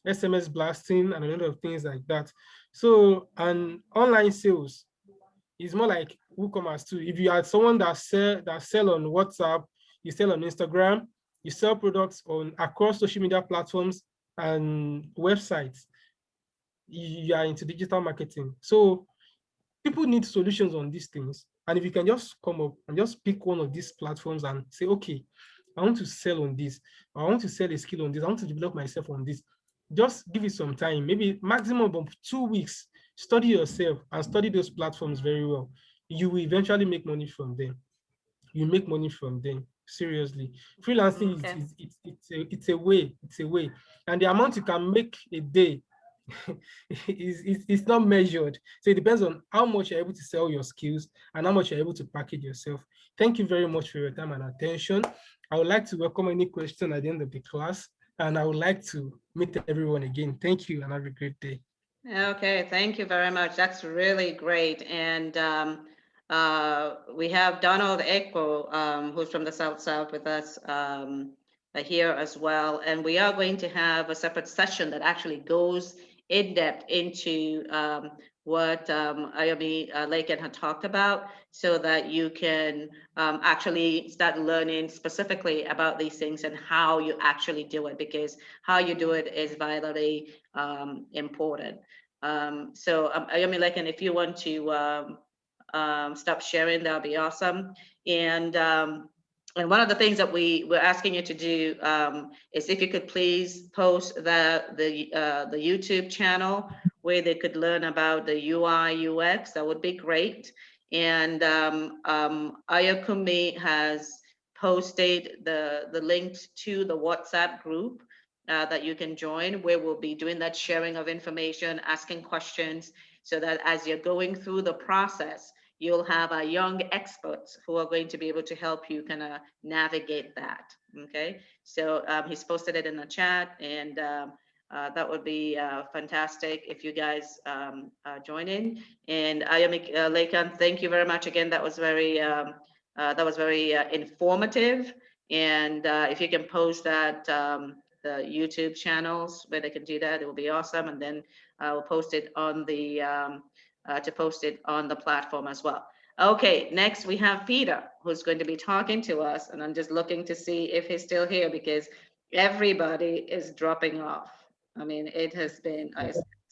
SMS blasting, and a lot of things like that. So, and online sales. It's more like WooCommerce too. If you are someone that sell on WhatsApp, you sell on Instagram, you sell products on across social media platforms and websites, you are into digital marketing. So people need solutions on these things. And if you can just come up and just pick one of these platforms and say, okay, I want to sell on this, or I want to sell a skill on this, I want to develop myself on this. Just give it some time, maybe maximum of 2 weeks. Study yourself and study those platforms very well. You will eventually make money from them. You make money from them. Seriously, freelancing Okay. it's a way. It's a way, and the amount you can make a day it's not measured. So it depends on how much you're able to sell your skills and how much you're able to package yourself. Thank you very much for your time and attention. I would like to welcome any question at the end of the class, and I would like to meet everyone again. Thank you and have a great day. Okay, thank you very much. That's really great. And we have Donald Ekpo, who's from the South with us here as well. And we are going to have a separate session that actually goes in depth into what Ayomi Laken had talked about, so that you can actually start learning specifically about these things and how you actually do it, because how you do it is vitally important. So Ayomi Laken, if you want to stop sharing, that'll be awesome. And one of the things that we're asking you to do is if you could please post the YouTube channel where they could learn about the UI UX, that would be great. And Ayakumi has posted the links to the WhatsApp group that you can join, where we'll be doing that sharing of information, asking questions, so that as you're going through the process, you'll have young experts who are going to be able to help you kind of navigate that. Okay, so he's posted it in the chat, and that would be fantastic if you guys join in. And Ayami Lakan, thank you very much again. That was very informative. And if you can post that the YouTube channels where they can do that, it will be awesome. And then we'll post it on the platform as well. Okay, next we have Peter, who's going to be talking to us, and I'm just looking to see if he's still here, because everybody is dropping off. I mean, it has been,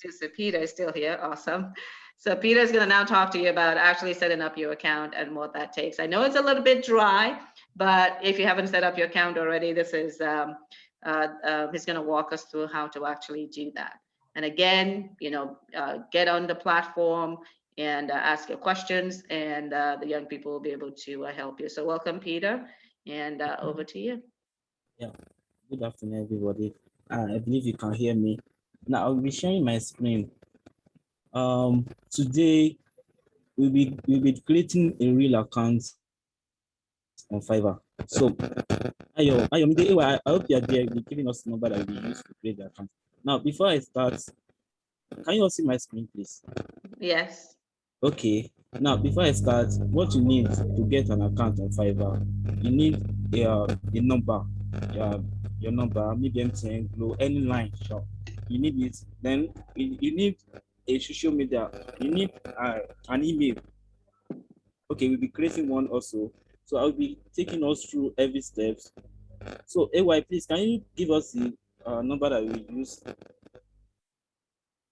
so Peter is still here, awesome. So Peter is gonna now talk to you about actually setting up your account and what that takes. I know it's a little bit dry, but if you haven't set up your account already, this is, he's gonna walk us through how to actually do that. And again, get on the platform and ask your questions, and the young people will be able to help you. So welcome, Peter, and over to you. Yeah, good afternoon, everybody. I believe you can hear me. Now I'll be sharing my screen. Today we'll be creating a real account on Fiverr. So I hope you are there. You're giving us the number that we use to create the account. Now, before I start, can you all see my screen, please? Yes. Okay. Now, before I start, what you need to get an account on Fiverr, you need a number, your number, maybe MTN, Glo, any line, sure. You need it. Then you need a social media. You need an email. Okay, we'll be creating one also. So I'll be taking us through every steps. So AY, please, can you give us the number that we use?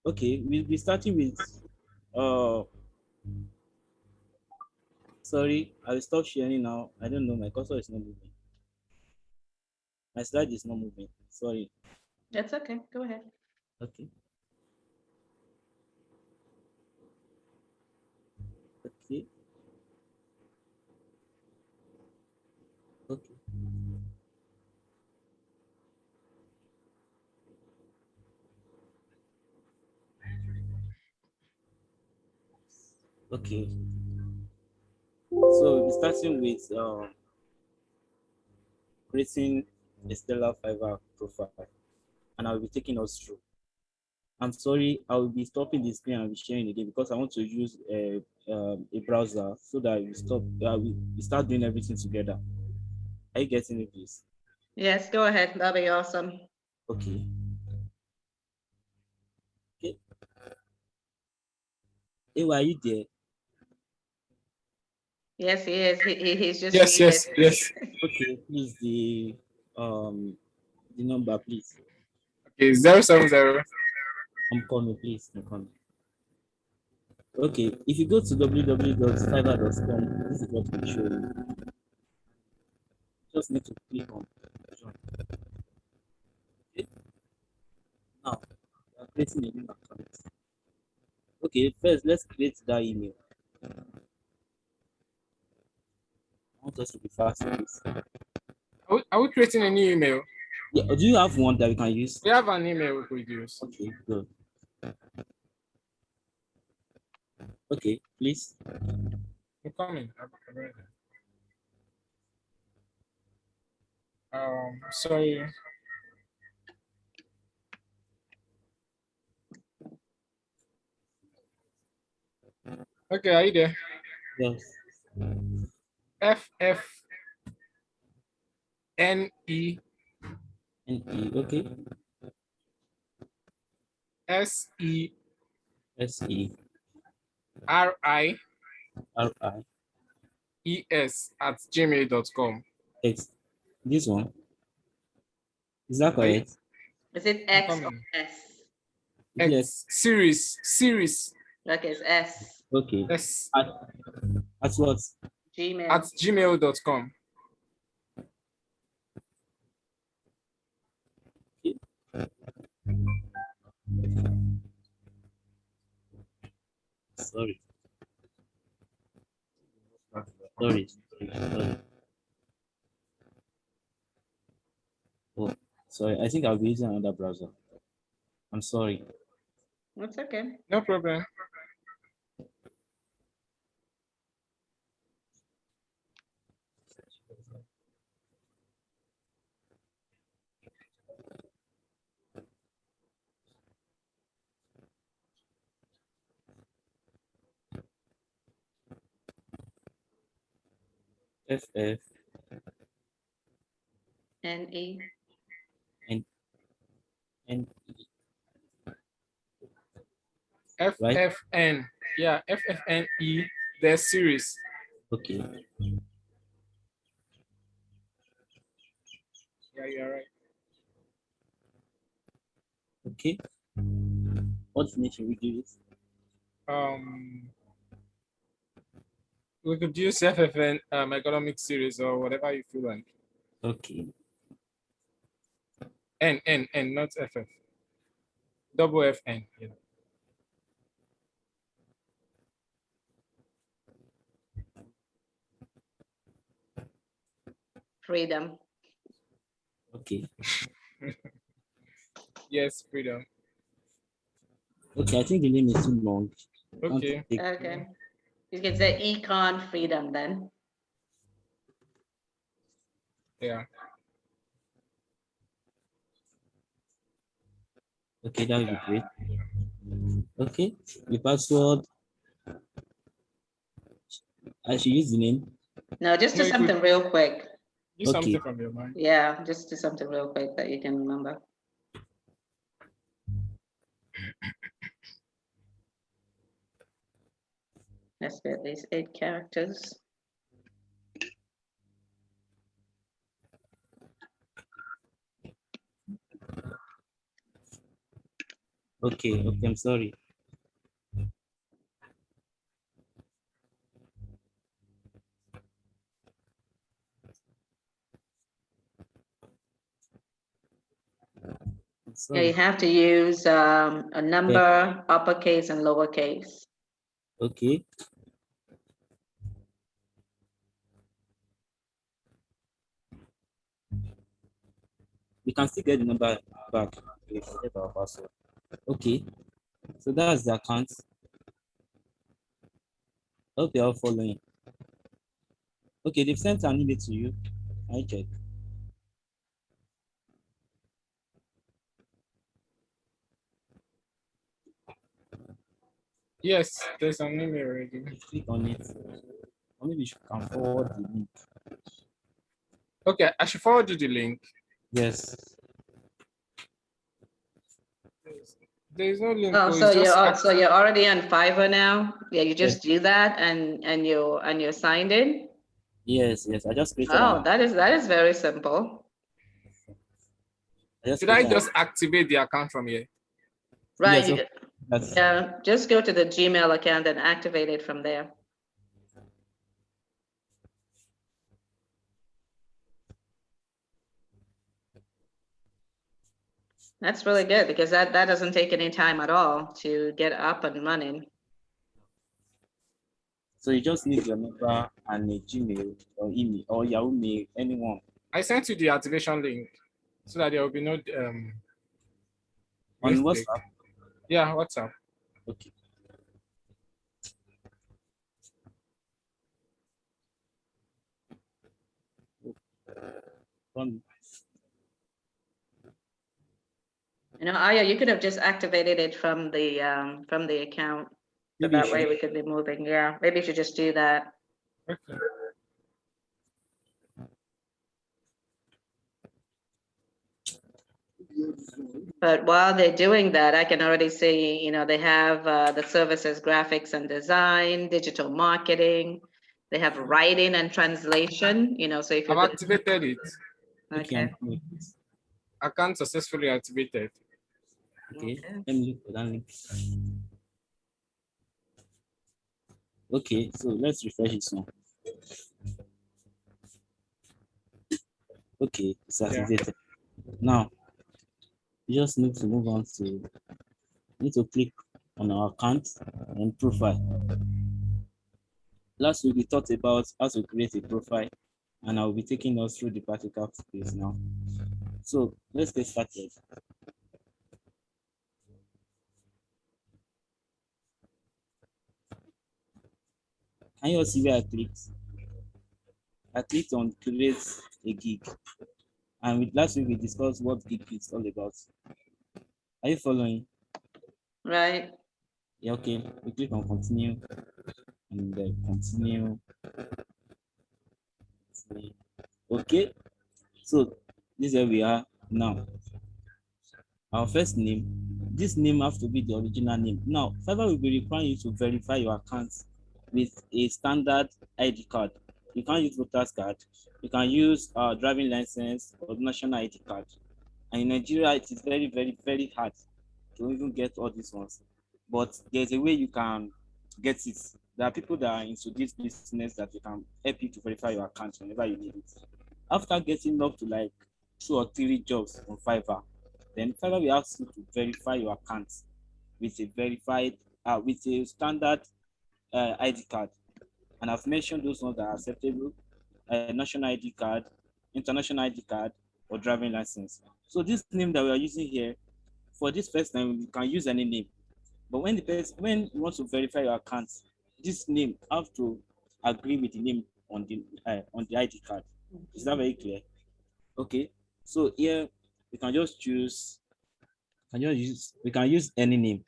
Okay, we'll be starting with sorry, I'll stop sharing now. I don't know, my cursor is not moving. My slide is not moving. Sorry. That's okay. Go ahead. Okay. Okay. Okay. Okay. So we'll be starting with creating a Stellar Fiverr profile, and I'll be taking us through. I'm sorry, I will be stopping the screen and be sharing again because I want to use a browser so that we start doing everything together. Are you getting it, please? Yes, go ahead. That'll be awesome. Okay. Okay. Hey, are you there? Yes, he is. He's just Yes, yes, muted. yes. Okay, please the number, please. Okay, 070. I'm coming, please. I'm coming. Okay, if you go to www.fiverr.com, this is what will show you. Just need to click on join. Okay. Now, we are creating a new account. Okay, first let's create that email. I want us to be fast with this. Are we creating a new email? Yeah, do you have one that we can use? We have an email we could use. Okay, good. Okay, please. I'm coming. I'm ready. Sorry. Okay, are you there? Yes. FFNE Okay. SERI SERIES @gmail.com. This one. Is that Are you- correct? Is it I'm X or coming. S? Yes. Series Okay, it's S. Okay. S At what? Gmail. @gmail.com. Sorry. Sorry. Sorry. Oh, sorry. I think I'll be using another browser. I'm sorry. That's okay. No problem. FF NE. and and right? FFN. Yeah, FFNE, the series. Okay. Yeah, you're right. Okay. What name should we do this? We could use FFN economic series or whatever you feel like. Okay. N, not FF. Double FN. Yeah. Freedom. Okay. Yes, freedom. Okay. I think the name is too long. I want to Okay. take- Okay. You can say Econ Freedom then. Yeah. Okay, that would be great. Okay. The password. I should use the name. No, just do No, you could- something real quick. Do Okay. something from your mind. Yeah, just do something real quick that you can remember. Let's be at least 8 characters. Okay. Okay. I'm sorry. I'm Yeah, sorry. you have to use a number, uppercase and lowercase. Okay. We can still get the number back. We forget our password. Okay. So that's the account. Hope you're all following. Okay, they've sent an email to you. I check. Yes, there's an email already. You click on it. Or maybe you can forward the link. Okay, I should forward you the link. Yes. There is no link. Oh, It's so just so you're already on Fiverr now? Yeah, you just do that and you're signed in? Yes, I just created Oh, an that is very simple. I just Should I created an just activate the account from here? Right, yes, okay. That's yeah, just go to the Gmail account and activate it from there. That's really good because that doesn't take any time at all to get up and running. so you just need your number and a Gmail or email or Yahoo Mail, anyone. I sent you the activation link so that there will be no On mistake. WhatsApp. Yeah, WhatsApp. Okay. Um, You know, Aya, you could have just activated it from the account. So maybe you that way should. we could be moving. Yeah, maybe you should just do that. Okay. But while they're doing that, I can already see, you know, they have the services, graphics and design, digital marketing. They have writing and translation, you know, so if I've you're good. activated it. Okay, Okay. Account successfully activated. Okay. Okay. Let me look for that link. Okay, so let's refresh this one. Okay, it's activated. Now you just need to move on to click on our account and profile. Last week we talked about how to create a profile, and I'll be taking us through the practical space now. So let's get started. Can you all see where I clicked? I clicked on create a gig. And with last week we discussed what gig is all about. Are you following? Right. Yeah, okay. We click on continue and continue. Okay. So this is where we are now. Our first name. This name has to be the original name. Now, Fiverr will be requiring you to verify your account with a standard ID card. You can't use voter's card. You can use driving license or national ID card. And in Nigeria, it is very, very, very hard to even get all these ones. But there's a way you can get it. There are people that are into this business that they can help you to verify your account whenever you need it. After getting up to like 2 or 3 jobs on Fiverr, then Fiverr will ask you to verify your account with a with a standard ID card. And I've mentioned those ones that are acceptable: national ID card, international ID card, or driving license. So this name that we are using here, for this first time, you can use any name. But when when you want to verify your account, this name have to agree with the name on the ID card. Is that very clear? Okay. So here we can just choose. We can use any name.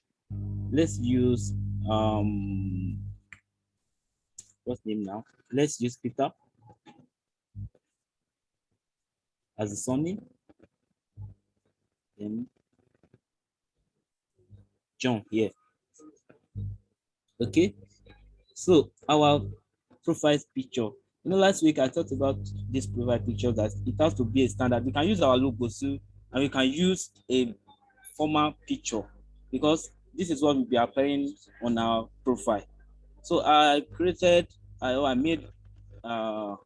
Let's use what's name now? Let's use Peter as the surname. Then John here. Okay. So our profile picture. You know, last week I talked about this profile picture that it has to be a standard. We can use our logo too, and we can use a formal picture because this is what will be appearing on our profile. So I made a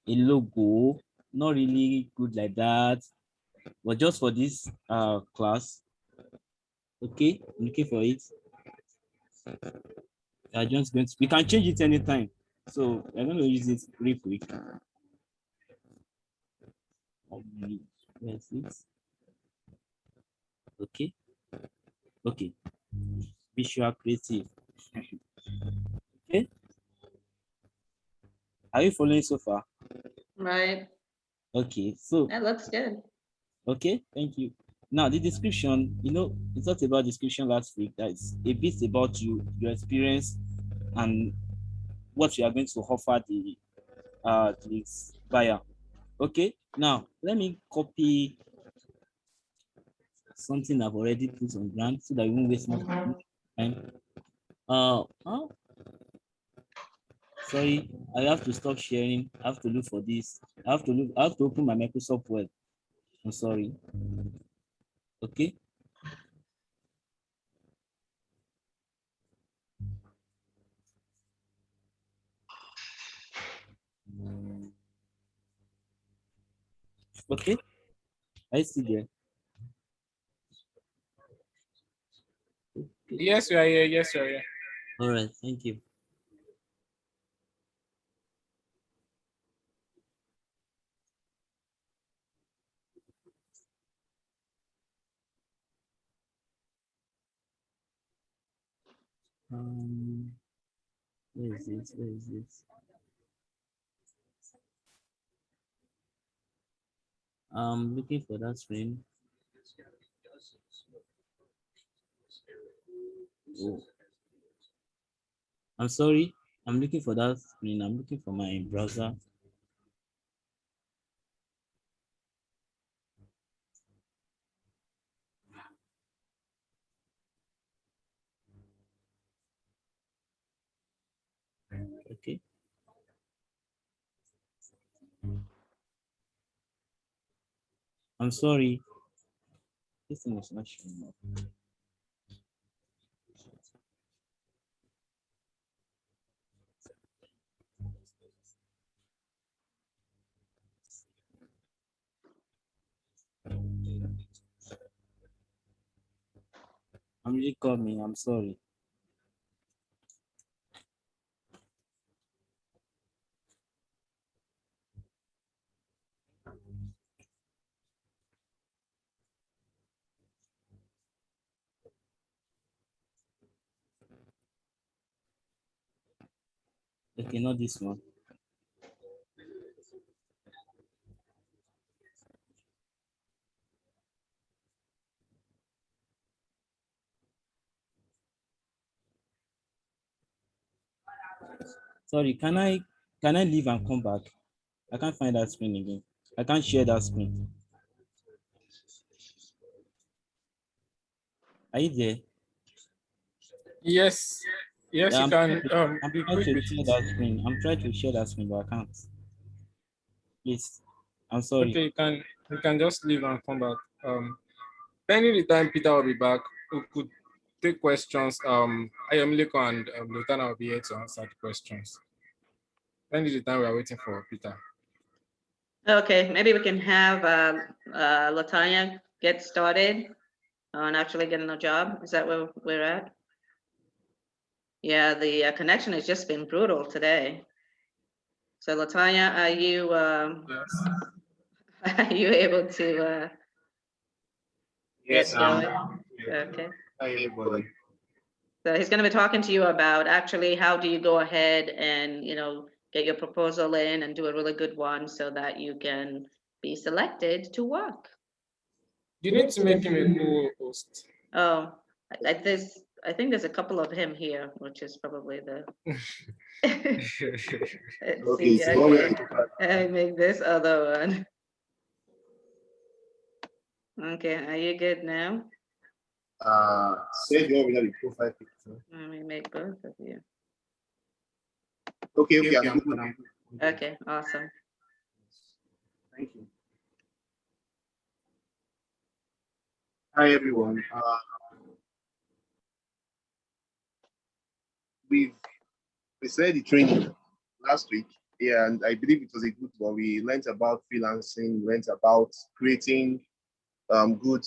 logo, not really good like that, but just for this class. Okay, I'm looking for it. We can change it anytime. So I'm going to use it real quick. Where's it? Okay. Okay. Visual creative. Okay. Are you following so far? Right. Okay. So That looks good. okay, thank you. Now the description, you know, we talked about description last week. That's a bit about you, your experience, and what you are going to offer the this buyer. Okay, now let me copy something I've already put on ground so that we won't waste much time. Sorry, I have to stop sharing. I have to look for this. I have to open my Microsoft Word. I'm sorry. Okay. Okay. I see there. Okay. Yes, we are here. Yes, we are here. All right. Thank you. Where is it? Where is it? I'm looking for that screen. Oh. I'm sorry. I'm looking for that screen. I'm looking for my browser. Okay. I'm sorry. This thing is not showing up. I'm really coming. I'm sorry. Okay, not this one. Sorry, can I leave and come back? I can't find that screen again. I can't share that screen. Are you there? Yes. Yes, Yeah, you can I'm be trying quick to with share it. that screen. I'm trying to share that screen, but I can't. Please. I'm sorry. Okay, you can just leave and come back. Pending the time Peter will be back, we could take questions. Ayomileko and Lieutenant will be here to answer the questions. Pending the time we are waiting for Peter. Okay, maybe we can have Latanya get started on actually getting a job. Is that where we're at? Yeah, the connection has just been brutal today. So Latanya, are you Yes. are you able to Yes, get going? Okay. hi everybody. So he's going to be talking to you about actually how do you go ahead and, get your proposal in and do a really good one so that you can be selected to work. You need to make him a co-host. Oh, I think there's a couple of him here, which is probably the. Let's Okay, see, so what okay. I make this other one. Okay, are you good now? Said you already have a profile picture. Let me make both of you. Okay, I'm good. I'm good. Okay, awesome. Thank you. Hi everyone. We started the training last week. Yeah, and I believe it was a good one. We learned about freelancing, learned about creating good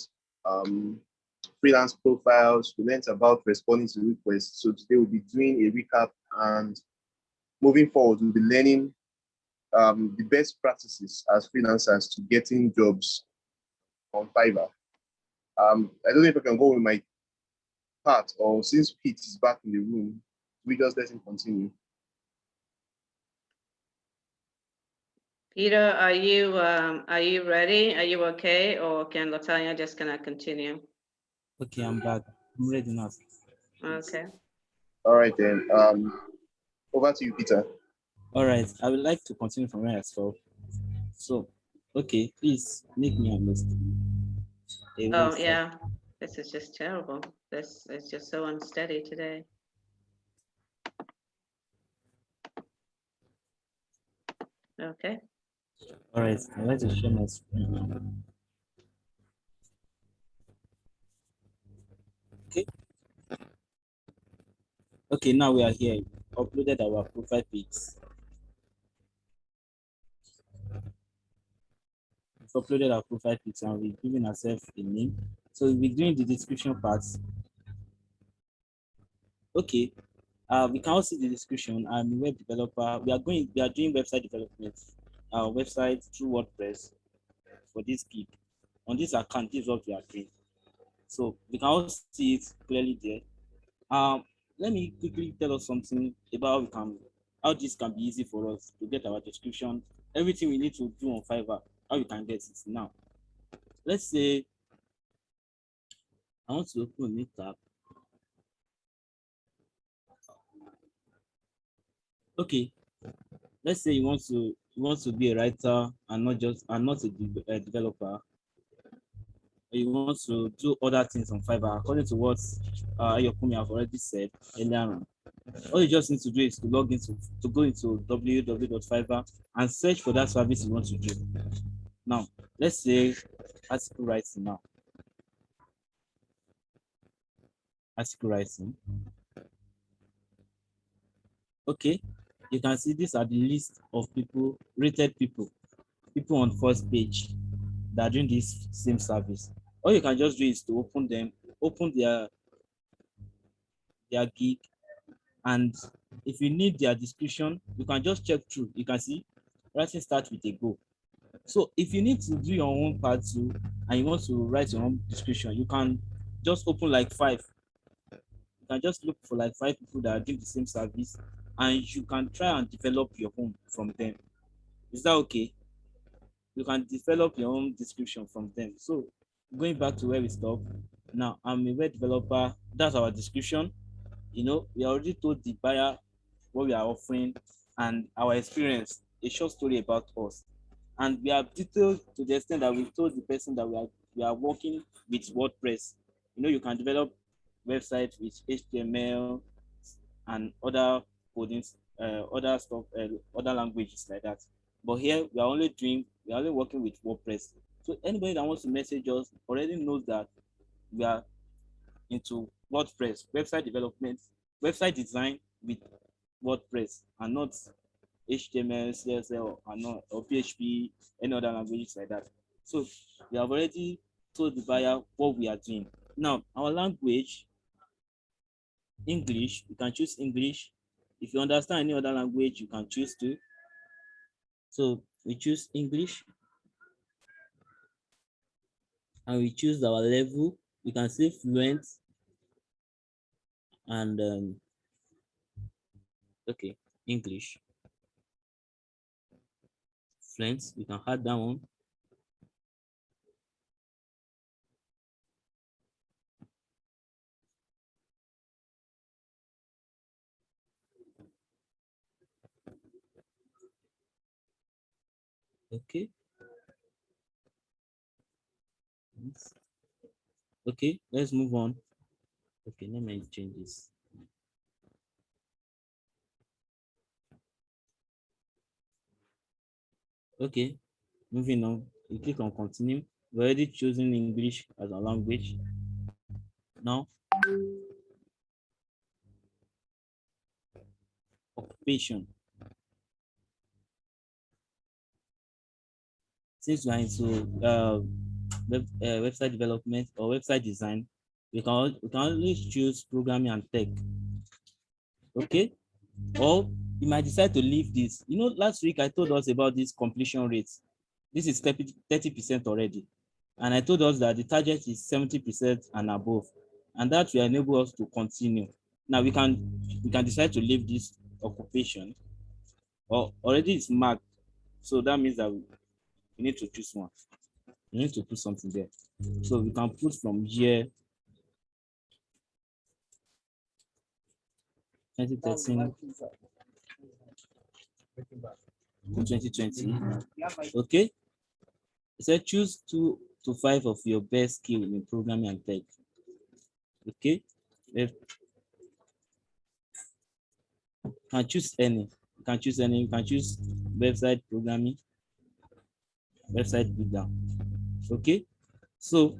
freelance profiles. We learned about responding to requests. So today we'll be doing a recap, and moving forward, we'll be learning the best practices as freelancers to getting jobs on Fiverr. I don't know if I can go with my part, or since Pete is back in the room, we just let him continue. Peter, are you ready? Are you okay? Or can Latanya just gonna continue? Okay, I'm back. I'm ready now. Okay. All right then. Over to you, Peter. All right. I would like to continue from where I stopped. So, okay, please make me understand. a Oh, waste. yeah, this is just terrible. This is just so unsteady today. Okay, All right, I'd like to share my screen now. Okay. Okay, now we are here. Uploaded our profile pics. We've uploaded our profile pics and we've given ourselves a name. So we'll be doing the description parts. Okay. We can also see the description. I'm a web developer. We are doing website development. Our website through WordPress for this gig. On this account, this is what we are doing. So we can also see it clearly there. Let me quickly tell us something about how this can be easy for us to get our description. Everything we need to do on Fiverr, how we can get it now. Let's say I want to open a new tab. Okay, let's say you want to be a writer and not a developer. You want to do other things on Fiverr according to what Ayokumi have already said earlier on. All you just need to do is to go into www.fiverr and search for that service you want to do. Now, let's say article writing now. Article writing. Okay, you can see these are the list of rated people on first page that are doing this same service. All you can just do is to open their gig, and if you need their description, you can just check through. You can see writing starts with a go. So if you need to do your own part too, and you want to write your own description, you can just open like 5. You can just look for like 5 people that are doing the same service, and you can try and develop your own from them. Is that okay? You can develop your own description from them. So going back to where we stopped, now I'm a web developer. That's our description. We already told the buyer what we are offering and our experience, a short story about us. And we are detailed to the extent that we told the person that we are working with WordPress. You can develop websites with HTML and other codings, other stuff, other languages like that. But here we are only working with WordPress. So anybody that wants to message us already knows that we are into WordPress, website development, website design with WordPress, and not HTML, CSS, or PHP, any other languages like that. So we have already told the buyer what we are doing. Now, our language, English, you can choose English. If you understand any other language, you can choose to. So we choose English, and we choose our level. We can say fluent, and okay, English. Fluent, we can add that one. Okay. Okay, let's move on. Okay, let me change this. Okay, moving on. You click on continue. We're already choosing English as a language. Now, occupation. Since we're into website development or website design, we can always choose programming and tech. Okay, or you might decide to leave this. Last week I told us about this completion rate. This is 30% already, and I told us that the target is 70% and above, and that will enable us to continue. Now we can decide to leave this occupation, or already it's marked, so that means that we need to choose one. We need to put something there. So we can put from year 2013 to 2020. Okay. It said choose two to 5 of your best skill in programming and tech. Okay, you can choose any. You can choose any. You can choose website programming, website builder. Okay, so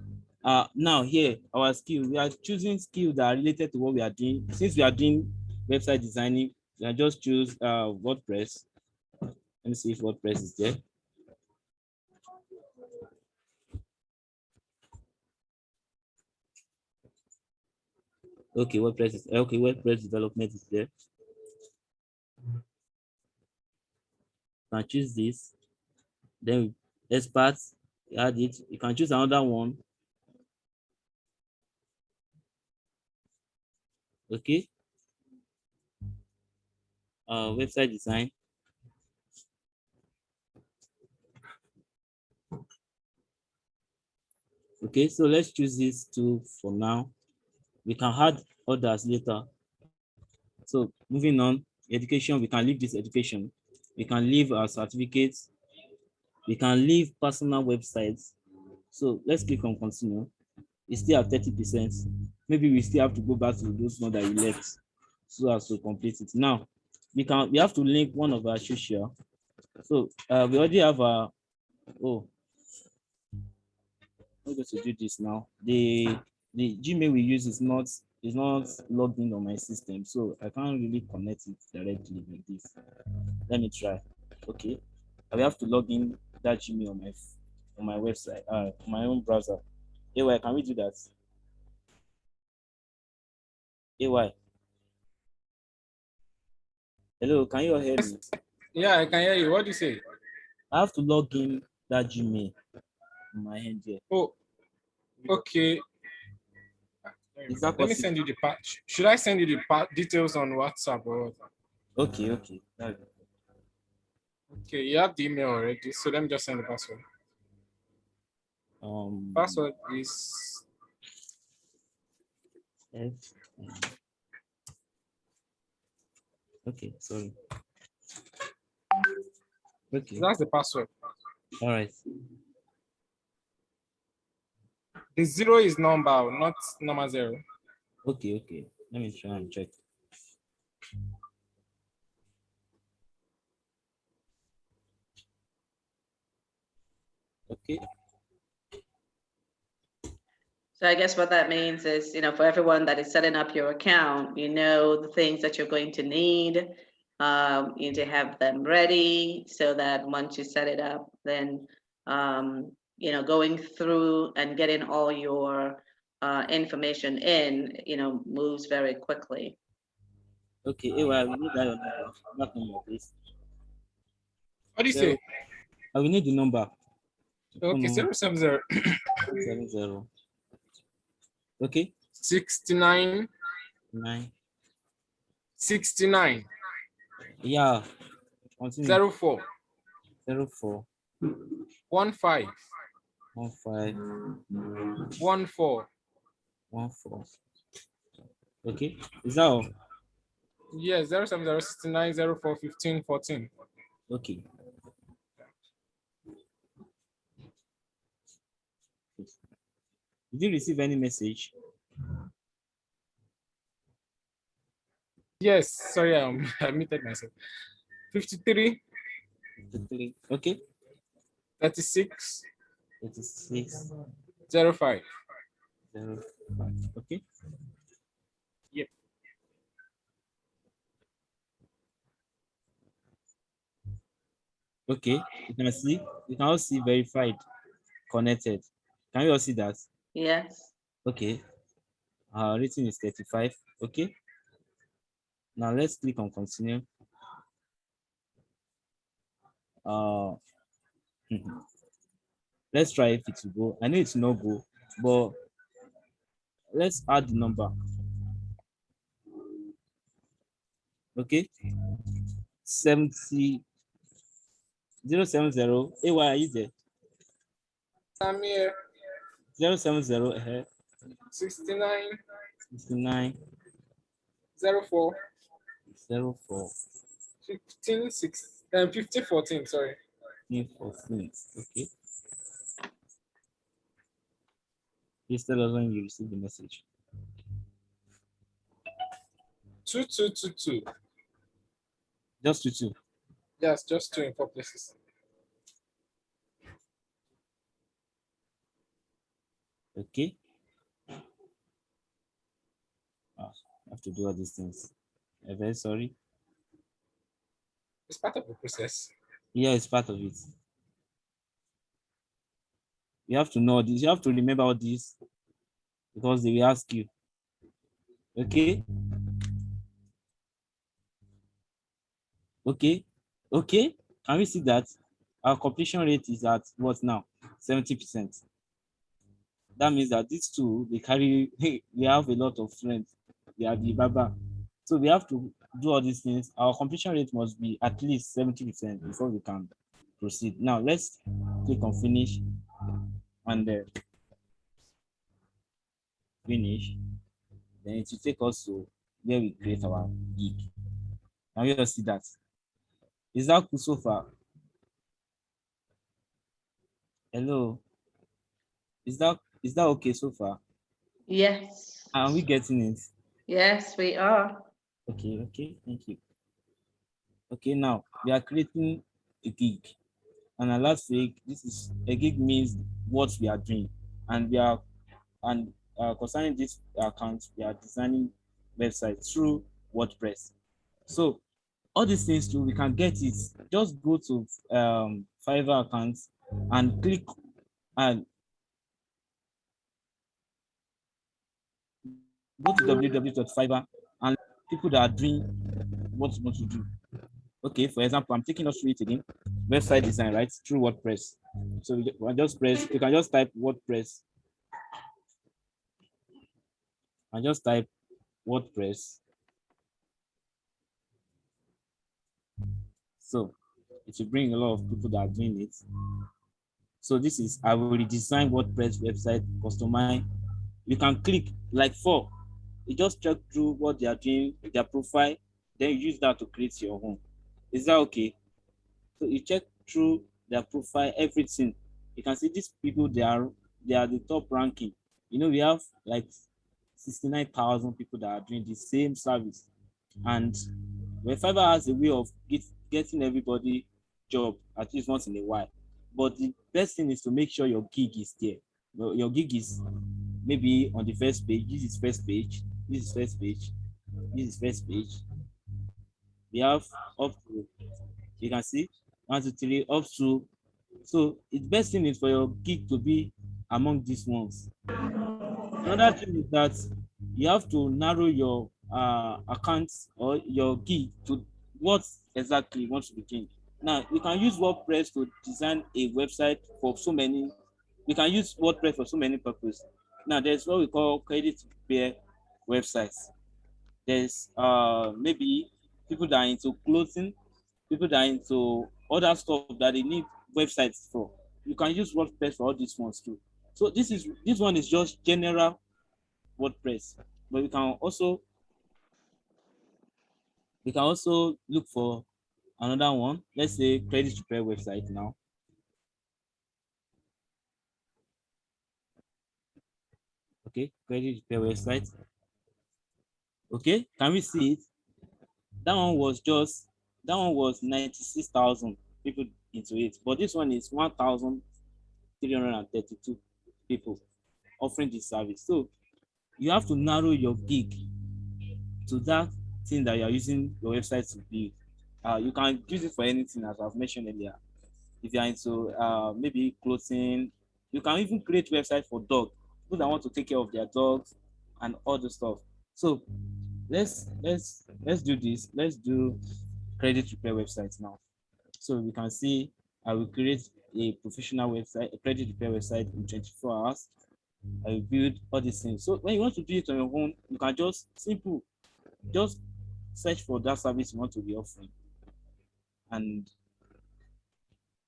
now here our skill, we are choosing skills that are related to what we are doing. Since we are doing website designing, we can just choose WordPress. Let me see if WordPress is there. Okay, WordPress development is there. You can choose this. Then experts, add it. You can choose another one. Okay. Website design. Okay, so let's choose these two for now. We can add others later. So moving on, education, we can leave this education. We can leave our certificates. We can leave personal websites. So let's click on continue. It's still at 30%. Maybe we still have to go back to those ones that we left so as to complete it. Now, we have to link one of our social. So we already have our, I'm going to do this now. The Gmail we use is not logged in on my system, so I can't really connect it directly like this. Let me try. Okay, I will have to log in that Gmail on my website, on my own browser. AY, can we do that? AY. Hello, can you hear me? Yeah, I can hear you. What do you say? I have to log in that Gmail on my end here. Oh, okay. Is that Let me possible? send you the part. Should I send you the details on WhatsApp or what? Okay. Okay, you have the email already, so let me just send the password. Password is F. Okay, sorry. Okay. that's the password. All right. The 0 is number, not number 0. Okay. Let me try and check. Okay. So I guess what that means is, for everyone that is setting up your account, the things that you're going to need. You need to have them ready so that once you set it up, then, going through and getting all your information in, moves very quickly. Okay, AY, we need that your number. That number, please. What do you say? I will need the number. Okay, 070 70. Okay. 69 9. 69 Yeah. Continue. 04 04 15 15 14. 14. Okay. Is that all? Yes, 070 69 04 15 14. Okay. Did you receive any message? Yes, sorry, I muted myself. 53 Okay. 36 86 05. 05. Okay. Yep. Okay. You can all see verified, connected. Can you all see that? Yes. Okay. Our rating is 35. Okay. Now let's click on continue. Let's try if it will go. I know it's no go, but let's add the number. Okay. 070. AY, are you there? I'm here. 070 69 69 04 04 15 14. Sorry. 14. Okay. Please tell us when you receive the message. 2222. Just 22. Yes, just 2 in 4 places. Okay. I have to do all these things. I'm very sorry. It's part of the process. Yeah, it's part of it. You have to know this. You have to remember all this because they will ask you. Okay. Okay. Okay. Can we see that our completion rate is at what now? 70%. That means that these two, they carry, we have a lot of friends. They are the Baba. So we have to do all these things. Our completion rate must be at least 70% before we can proceed. Now let's click on finish and finish. Then it will take us to where we create our gig. Can we all see that? Is that cool so far? Hello? Is that okay so far? Yes. Are we getting it? Yes, we are. Okay, thank you. Okay, now we are creating a gig. And a last week, this is a gig means what we are doing. And we are concerning this account, we are designing websites through WordPress. So all these things too, we can get it. Just go to Fiverr accounts and click and go to www.fiverr and people that are doing what you want to do. Okay, for example, I'm taking us through it again. Website design, right? Through WordPress. So you can just type WordPress and just type WordPress. So it will bring a lot of people that are doing it. So this is, I will redesign WordPress website, customize. You can click like 4. You just check through what they are doing, their profile, then you use that to create your own. Is that okay? So you check through their profile, everything. You can see these people, they are the top ranking. You know, we have like 69,000 people that are doing the same service. And when Fiverr has a way of getting everybody job at least once in a while. But the best thing is to make sure your gig is there. Your gig is maybe on the first page. This is first page. This is first page. This is first page. We have up to, you can see 1, 2, 3, up to. So the best thing is for your gig to be among these ones. Another thing is that you have to narrow your accounts or your gig to what exactly you want to be doing. Now, you can use WordPress to design a website for so many. We can use WordPress for so many purposes. Now, there's what we call credit repair websites. There's maybe people that are into clothing, people that are into other stuff that they need websites for. You can use WordPress for all these ones too. So this one is just general WordPress, but we can also look for another one. Let's say credit repair website now. Okay, credit repair website. Okay, can we see it? That one was 96,000 people into it, but this one is 1,332 people offering this service. So you have to narrow your gig to that thing that you are using your website to build. You can use it for anything, as I've mentioned earlier. If you are into maybe clothing, you can even create website for dogs, people that want to take care of their dogs and all the stuff. So let's do this. Let's do credit repair websites now. So we can see I will create a professional website, a credit repair website in 24 hours. I will build all these things. So when you want to do it on your own, you can just search for that service you want to be offering, and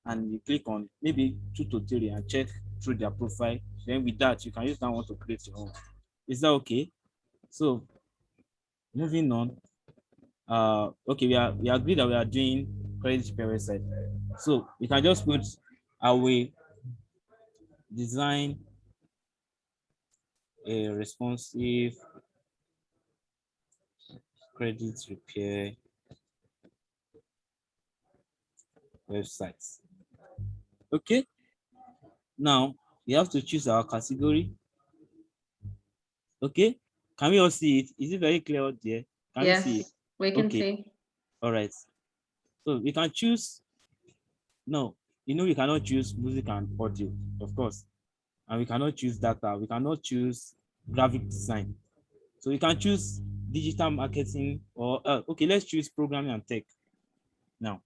you click on maybe 2 to 3 and check through their profile. Then with that, you can use that one to create your own. Is that okay? So moving on. Okay, we agree that we are doing credit repair website. So we can just put our design a responsive credit repair website. Okay. Now we have to choose our category. Okay. Can we all see it? Is it very clear out there? Can we see it? Yes, we can Okay. see. All right. So we can choose. No, we cannot choose music and audio, of course. And we cannot choose data. We cannot choose graphic design. So we can choose digital marketing or, okay, let's choose programming and tech now.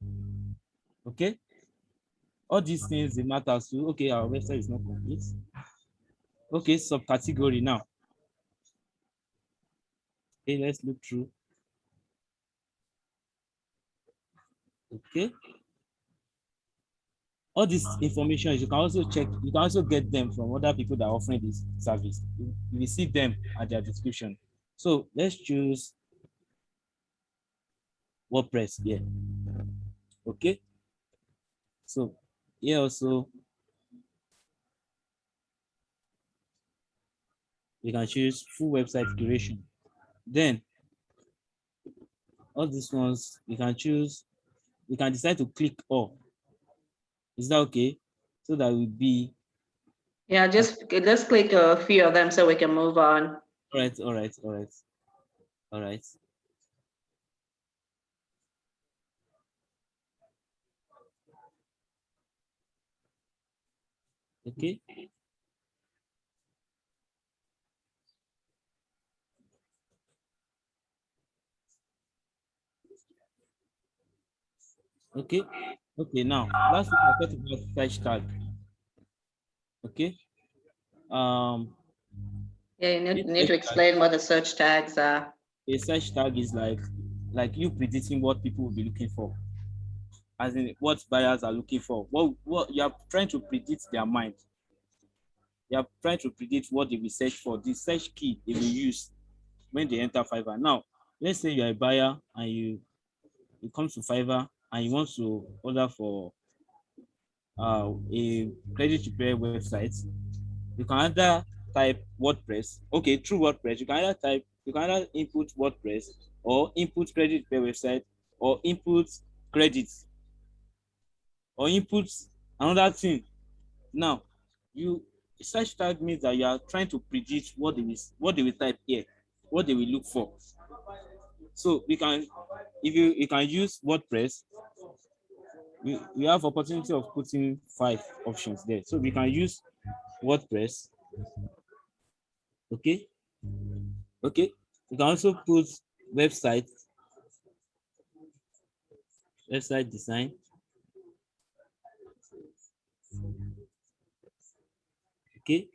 Okay. All these things, they matter. So, okay, our website is not complete. Okay, subcategory now. Okay, let's look through. Okay. All this information, you can also check, you can also get them from other people that are offering this service. You will see them at their description. So let's choose WordPress here. Okay. So here also, you can choose full website curation. Then all these ones, you can choose, you can decide to click all. Is that okay? So that will be, Yeah, just click a few of them so we can move on. all right, all right, all right, all right. Okay. Okay. Okay. Now, last week I talked about search tag. Okay. Yeah, you This need to search tag, explain what the search tags are. a search tag is like you predicting what people will be looking for, as in what buyers are looking for. What you are trying to predict their mind. You are trying to predict what they will search for. The search key they will use when they enter Fiverr. Now, let's say you are a buyer and you come to Fiverr and you want to order for a credit repair website. You can either type WordPress. Okay, through WordPress, you can either input WordPress or input credit repair website or input credits or input another thing. Now, you search tag means that you are trying to predict what they will type here, what they will look for. So we can, if you can use WordPress, we have opportunity of putting 5 options there. So we can use WordPress. Okay. Okay. You can also put website design. Okay.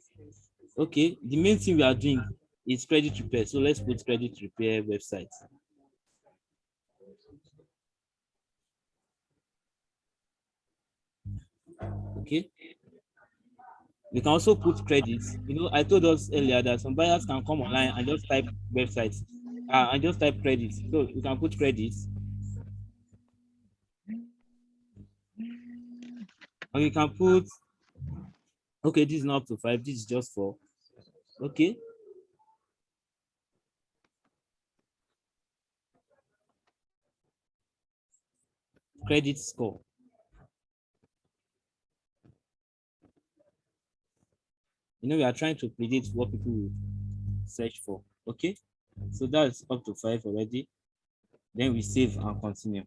Okay. The main thing we are doing is credit repair. So let's put credit repair website. Okay. We can also put credits. I told us earlier that some buyers can come online and just type websites and just type credits. So you can put credits. And you can put, okay, this is not up to 5, this is just 4. Okay. Credit score. We are trying to predict what people will search for. Okay. So that's up to 5 already. Then we save and continue.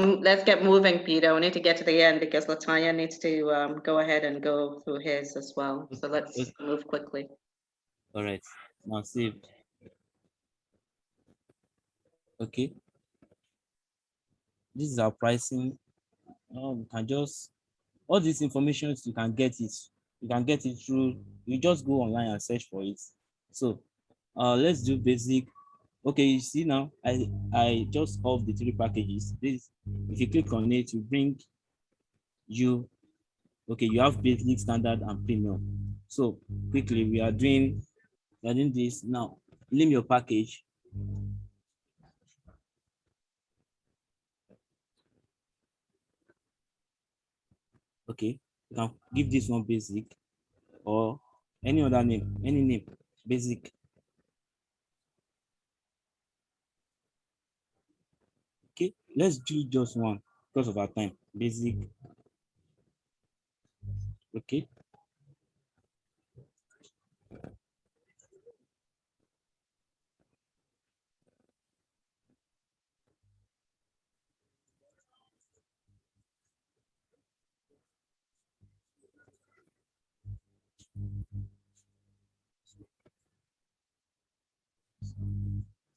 Let's get moving, Peter. We need to get to the end because Latanya needs to go ahead and go through his as well. So let's move quickly. All right. Now save. Okay. This is our pricing. You can just, all these information you can get it. You can get it through, you just go online and search for it. So let's do basic. Okay, you see now, I just off the 3 packages. This, if you click on it, you bring you, okay, you have basic, standard, and premium. So quickly, we are doing You're doing this now. Name your package. Okay, you can give this one basic or any other name, any name, basic. Okay, let's do just one because of our time. Basic. Okay.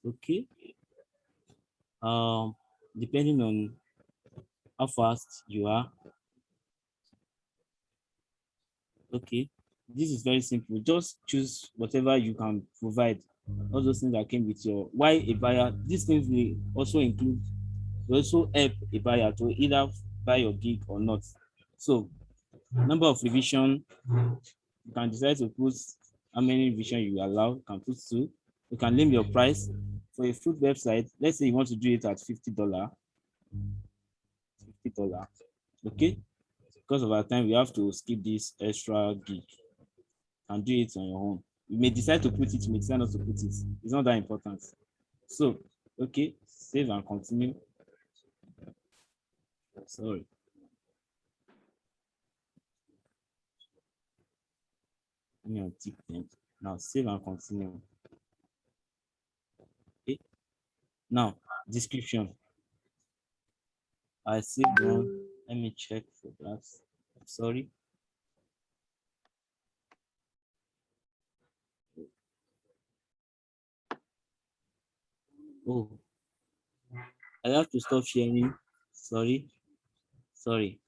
Okay. Depending on how fast you are. Okay, this is very simple. Just choose whatever you can provide. All those things that came with your why a buyer. These things will also include, will also help a buyer to either buy your gig or not. So, number of revision, you can decide to put how many revision you allow. You can put 2. You can limit your price for a food website. Let's say you want to do it at $50. $50. Okay, because of our time, we have to skip this extra gig and do it on your own. You may decide to put it, you may decide not to put it. It's not that important. So, okay, save and continue. Sorry. Now save and continue. Okay. Now, description. I saved one. Let me check for that. Sorry. Oh, I have to stop sharing. Sorry. Sorry.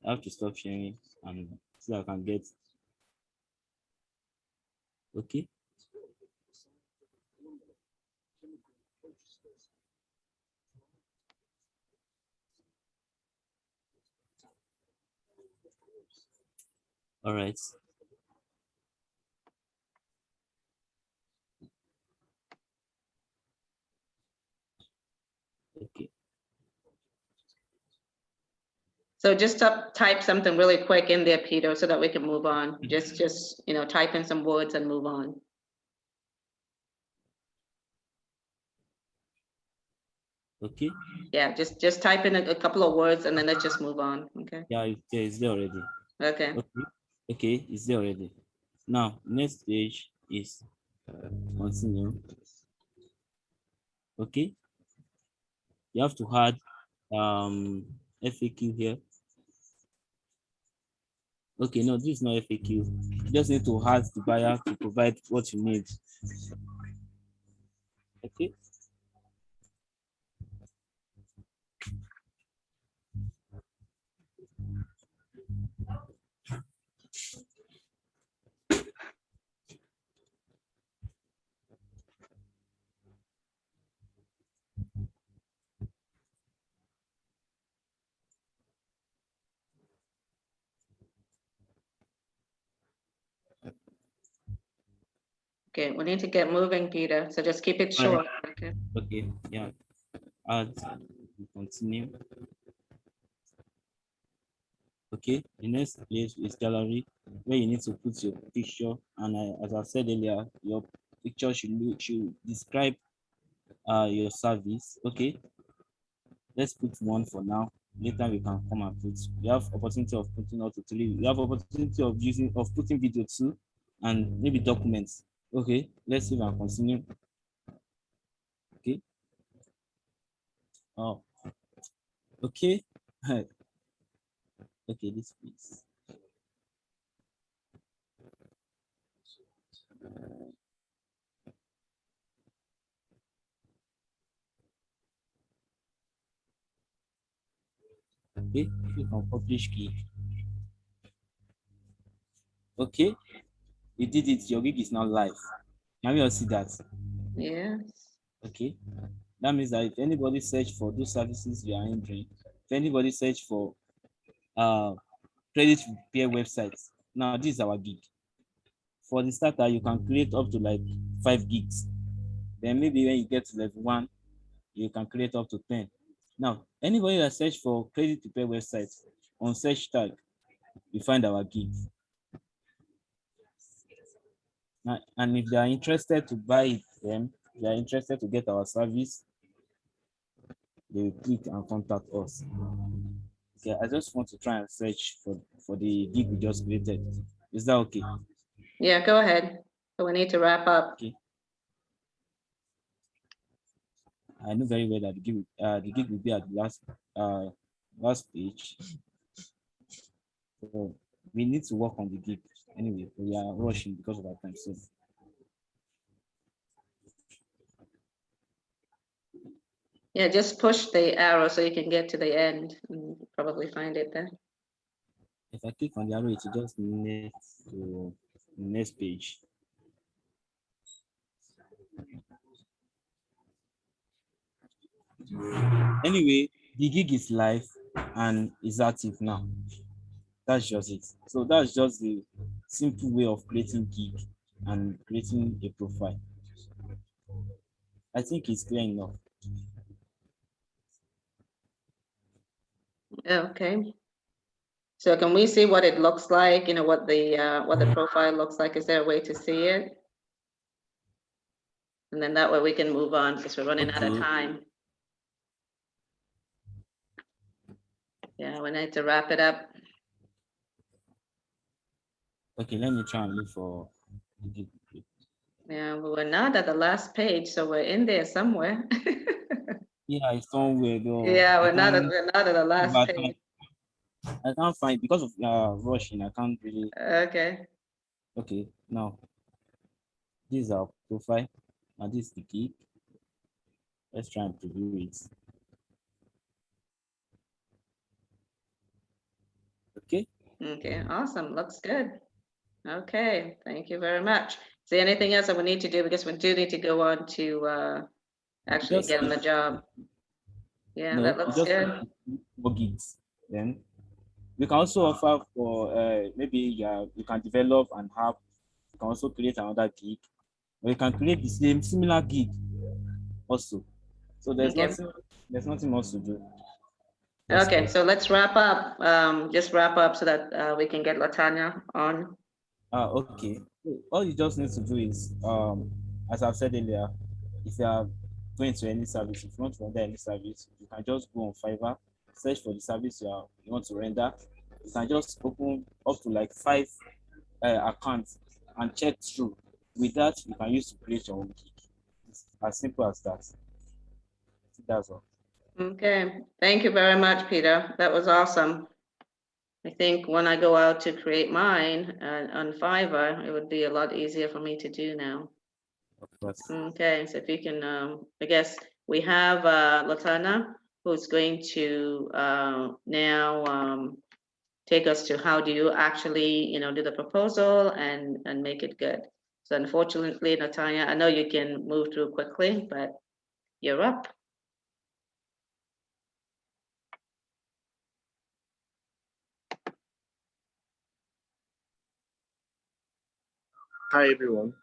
I have to stop sharing and so I can get. Okay. All right. Okay. So just type something really quick in there, Peter, so that we can move on. Just type in some words and move on. Okay. Yeah, just type in a couple of words and then let's just move on. Okay. Yeah, it's there already. Okay. Okay, it's there already. Now, next stage is continue. Okay, you have to add FAQ here. Okay, no, this is not FAQ. You just need to ask the buyer to provide what you need. Okay. Okay, we need to get moving, Peter. So just keep it short. Okay. Okay, yeah. Add, continue. Okay, the next place is gallery, where you need to put your picture. And as I said earlier, your picture should describe your service. Okay, let's put 1 for now. Later we can come and put. We have opportunity of putting out to 3. We have opportunity of putting video too, and maybe documents. Okay, let's see if I continue. Okay. Oh, okay. Okay, this piece. Okay, click on publish key. Okay, you did it. Your gig is now live. Can we all see that? Yes. Okay, that means that if anybody search for those services you are entering, if anybody search for credit repair websites, now this is our gig for the starter, you can create up to like 5 gigs. Then maybe when you get to level 1, you can create up to 10. Now, anybody that search for credit repair websites on search tag, you find our gigs. And if they are interested to buy it, then they are interested to get our service, they will click and contact us. Okay, I just want to try and search for the gig we just created. Is that okay? Yeah, go ahead. So we need to wrap up. Okay. I know very well that the gig will be at the last page. So we need to work on the gig. Anyway, we are rushing because of our time. So Yeah, just push the arrow so you can get to the end and probably find it there. if I click on the arrow, it will just next to the next page. Anyway, the gig is live and is active now. That's just it. So that's just the simple way of creating gig and creating a profile. I think it's clear enough. Okay. So can we see what it looks like? You know, what the profile looks like? Is there a way to see it? And then that way we can move on because we're running out of Okay. time. Yeah, we need to wrap it up. Okay, let me try and look for the gig. Yeah, well, we're not at the last page, so we're in there somewhere. Yeah, it's somewhere though. Yeah, I we're not can't- at the last but page. I can't find because of rushing. I can't really. Okay. Okay, now this is our profile and this is the gig. Let's try and preview it. Okay. Okay, awesome. Looks good. Okay, thank you very much. Is there anything else that we need to do? Because we do need to go on to actually Just get on the job. Yeah, no, that you looks just good. for gigs. Then we can also offer for maybe you can develop and have. You can also create another gig, or you can create the same similar gig also. So there's Okay. nothing much to do. Okay, so let's wrap up. Just wrap up so that we can get Latanya on. Okay. So all you just need to do is, as I've said earlier, if you are going to any service, if you want to render any service, you can just go on Fiverr, search for the service you want to render. You can just open up to like 5 accounts and check through. With that, you can use to create your own gig. It's as simple as that. That's all. Okay, thank you very much, Peter. That was awesome. I think when I go out to create mine on Fiverr, it would be a lot easier for me to do now. Of course. Okay, so if you can, I guess we have Latana, who's going to now take us to how do you actually, do the proposal and make it good. So unfortunately, Latanya, I know you can move through quickly, but you're up. Hi everyone.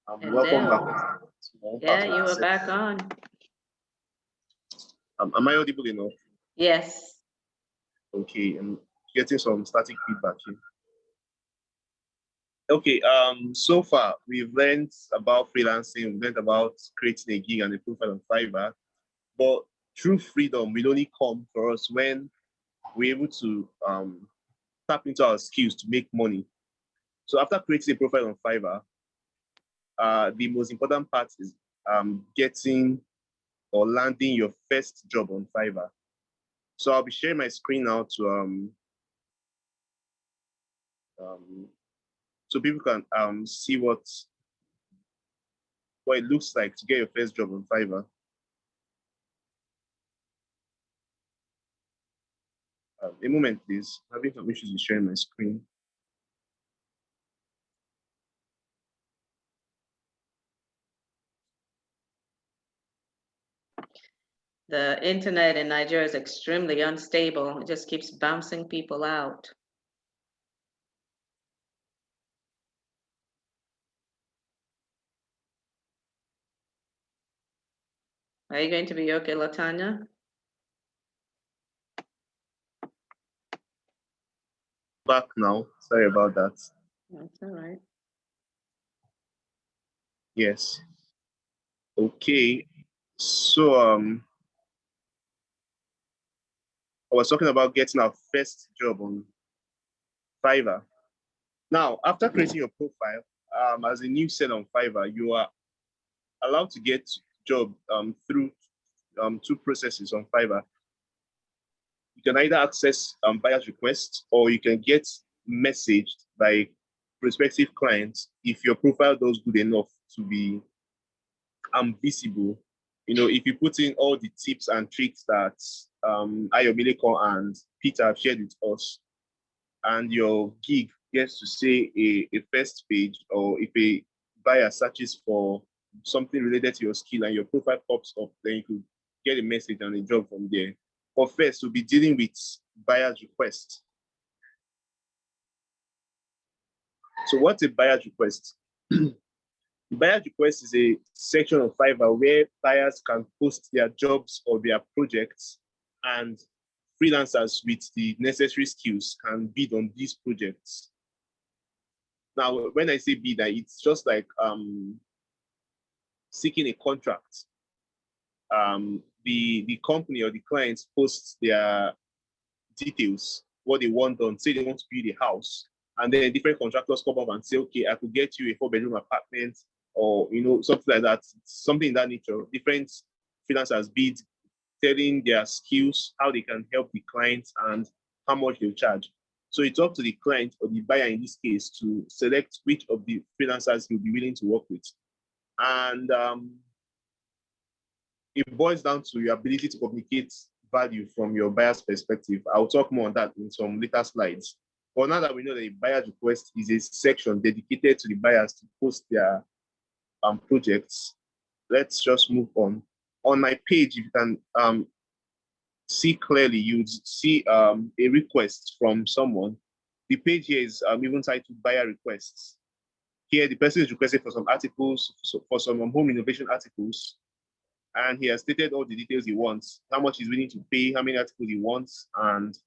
Welcome back. Yeah, you were back on. Am I audible enough? Yes. Okay, I'm getting some static feedback here. Okay, so far we've learned about freelancing, we've learned about creating a gig and a profile on Fiverr, but true freedom will only come for us when we're able to tap into our skills to make money. So after creating a profile on Fiverr, the most important part is getting or landing your first job on Fiverr. So I'll be sharing my screen now to so people can see what it looks like to get your first job on Fiverr. A moment, please. Having some issues with sharing my screen. The internet in Nigeria is extremely unstable. It just keeps bouncing people out. Are you going to be okay, Latanya? Back now. Sorry about that. That's all right. Yes. Okay. So I was talking about getting our first job on Fiverr. Now, after creating your profile, as a new seller on Fiverr, you are allowed to get job through two processes on Fiverr. You can either access buyer's requests, or you can get messaged by prospective clients if your profile does good enough to be visible. You know, if you put in all the tips and tricks that Ayomileko and Peter have shared with us, and your gig gets to say a first page, or if a buyer searches for something related to your skill and your profile pops up, then you could get a message and a job from there. But first, we'll be dealing with buyer's request. So what's a buyer's request? Buyer's request is a section of Fiverr where buyers can post their jobs or their projects, and freelancers with the necessary skills can bid on these projects. Now, when I say bid, it's just like seeking a contract. The company or the clients post their details, what they want done. Say they want to build a house, and then different contractors come up and say, okay, I could get you a 4-bedroom apartment, or something like that, something in that nature. Different freelancers bid, telling their skills, how they can help the client, and how much they'll charge. So it's up to the client, or the buyer in this case, to select which of the freelancers he'll be willing to work with. And it boils down to your ability to communicate value from your buyer's perspective. I'll talk more on that in some later slides. But now that we know that a buyer's request is a section dedicated to the buyers to post their projects, let's just move on. On my page, if you can see clearly, you'd see a request from someone. The page here is even titled buyer requests. Here, the person is requested for some articles, for some home innovation articles, and he has stated all the details he wants, how much he's willing to pay, how many articles he wants, and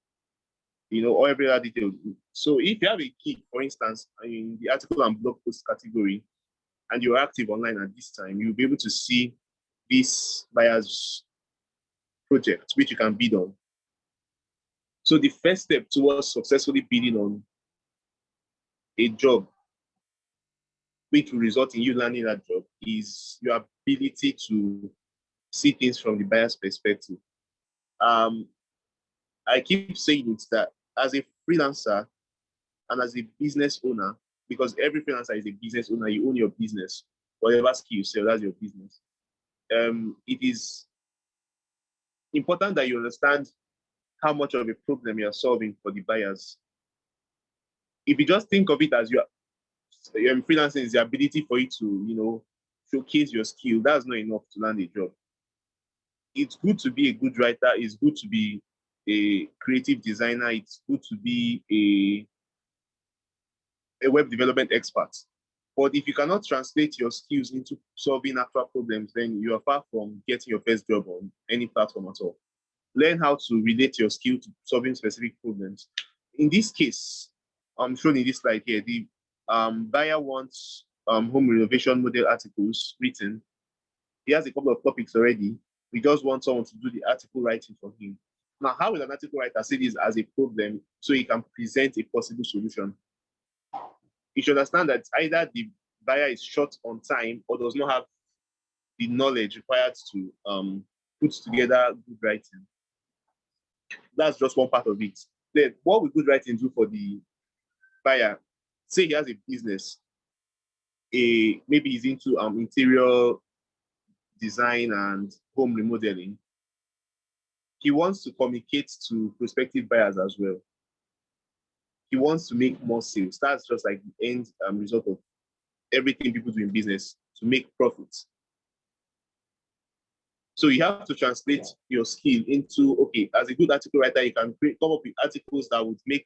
all every other detail. So if you have a key, for instance, in the article and blog post category, and you're active online at this time, you'll be able to see this buyer's project, which you can bid on. So the first step towards successfully bidding on a job, which will result in you landing that job, is your ability to see things from the buyer's perspective. I keep saying it that as a freelancer and as a business owner, because every freelancer is a business owner, you own your business, whatever skill you sell, that's your business. It is important that you understand how much of a problem you're solving for the buyers. If you just think of it as your freelancing is the ability for you to, showcase your skill, that's not enough to land a job. It's good to be a good writer. It's good to be a creative designer. It's good to be a web development expert. But if you cannot translate your skills into solving actual problems, then you are far from getting your first job on any platform at all. Learn how to relate your skill to solving specific problems. In this case, shown in this slide here, the buyer wants home renovation model articles written. He has a couple of topics already. We just want someone to do the article writing for him. Now, how will an article writer see this as a problem so he can present a possible solution? You should understand that either the buyer is short on time or does not have the knowledge required to put together good writing. That's just one part of it. Then what will good writing do for the buyer? Say he has a business, maybe he's into interior design and home remodeling. He wants to communicate to prospective buyers as well. He wants to make more sales. That's just like the end result of everything people do in business, to make profits. So you have to translate your skill into, okay, as a good article writer, you can come up with articles that would make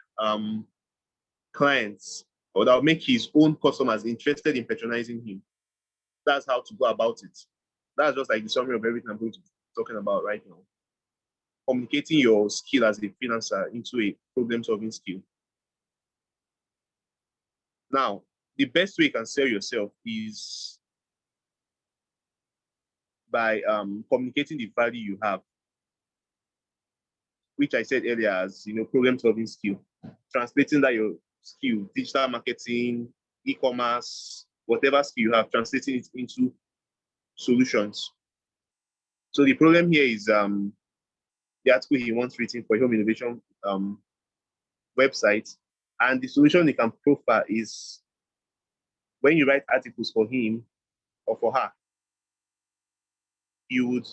clients, or that will make his own customers interested in patronizing him. That's how to go about it. That's just like the summary of everything I'm going to be talking about right now. Communicating your skill as a freelancer into a problem-solving skill. Now, the best way you can sell yourself is by communicating the value you have, which I said earlier as problem-solving skill. Translating that your skill, digital marketing, e-commerce, whatever skill you have, translating it into solutions. So the problem here is the article he wants written for a home innovation website, and the solution he can profile is when you write articles for him or for her, you would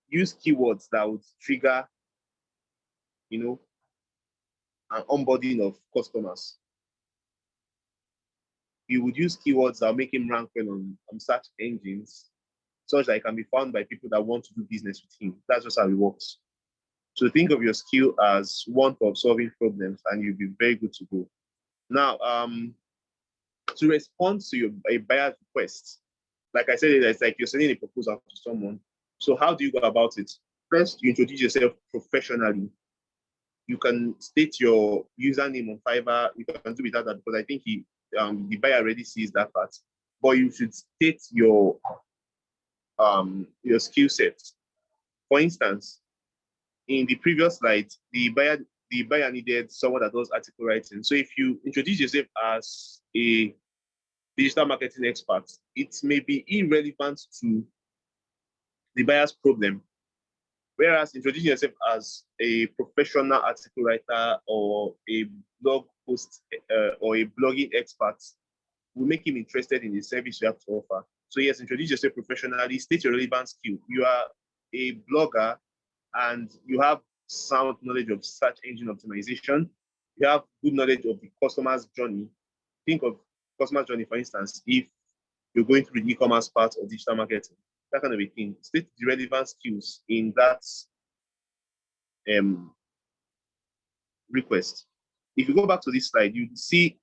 use keywords that would trigger, an onboarding of customers. You would use keywords that will make him rank well on search engines, such that it can be found by people that want to do business with him. That's just how it works. So think of your skill as one of solving problems, and you'll be very good to go. Now, to respond to a buyer's request, like I said, it's like you're sending a proposal to someone. So how do you go about it? First, you introduce yourself professionally. You can state your username on Fiverr. You can do without that because I think the buyer already sees that part. But you should state your skill set. For instance, in the previous slide, the buyer needed someone that does article writing. So if you introduce yourself as a digital marketing expert, it may be irrelevant to the buyer's problem. Whereas introducing yourself as a professional article writer or a blog post or a blogging expert will make him interested in the service you have to offer. So yes, introduce yourself professionally, state your relevant skill. You are a blogger and you have sound knowledge of search engine optimization. You have good knowledge of the customer's journey. Think of customer's journey, for instance, if you're going through the e-commerce part of digital marketing, that kind of a thing. State the relevant skills in that request. If you go back to this slide, you see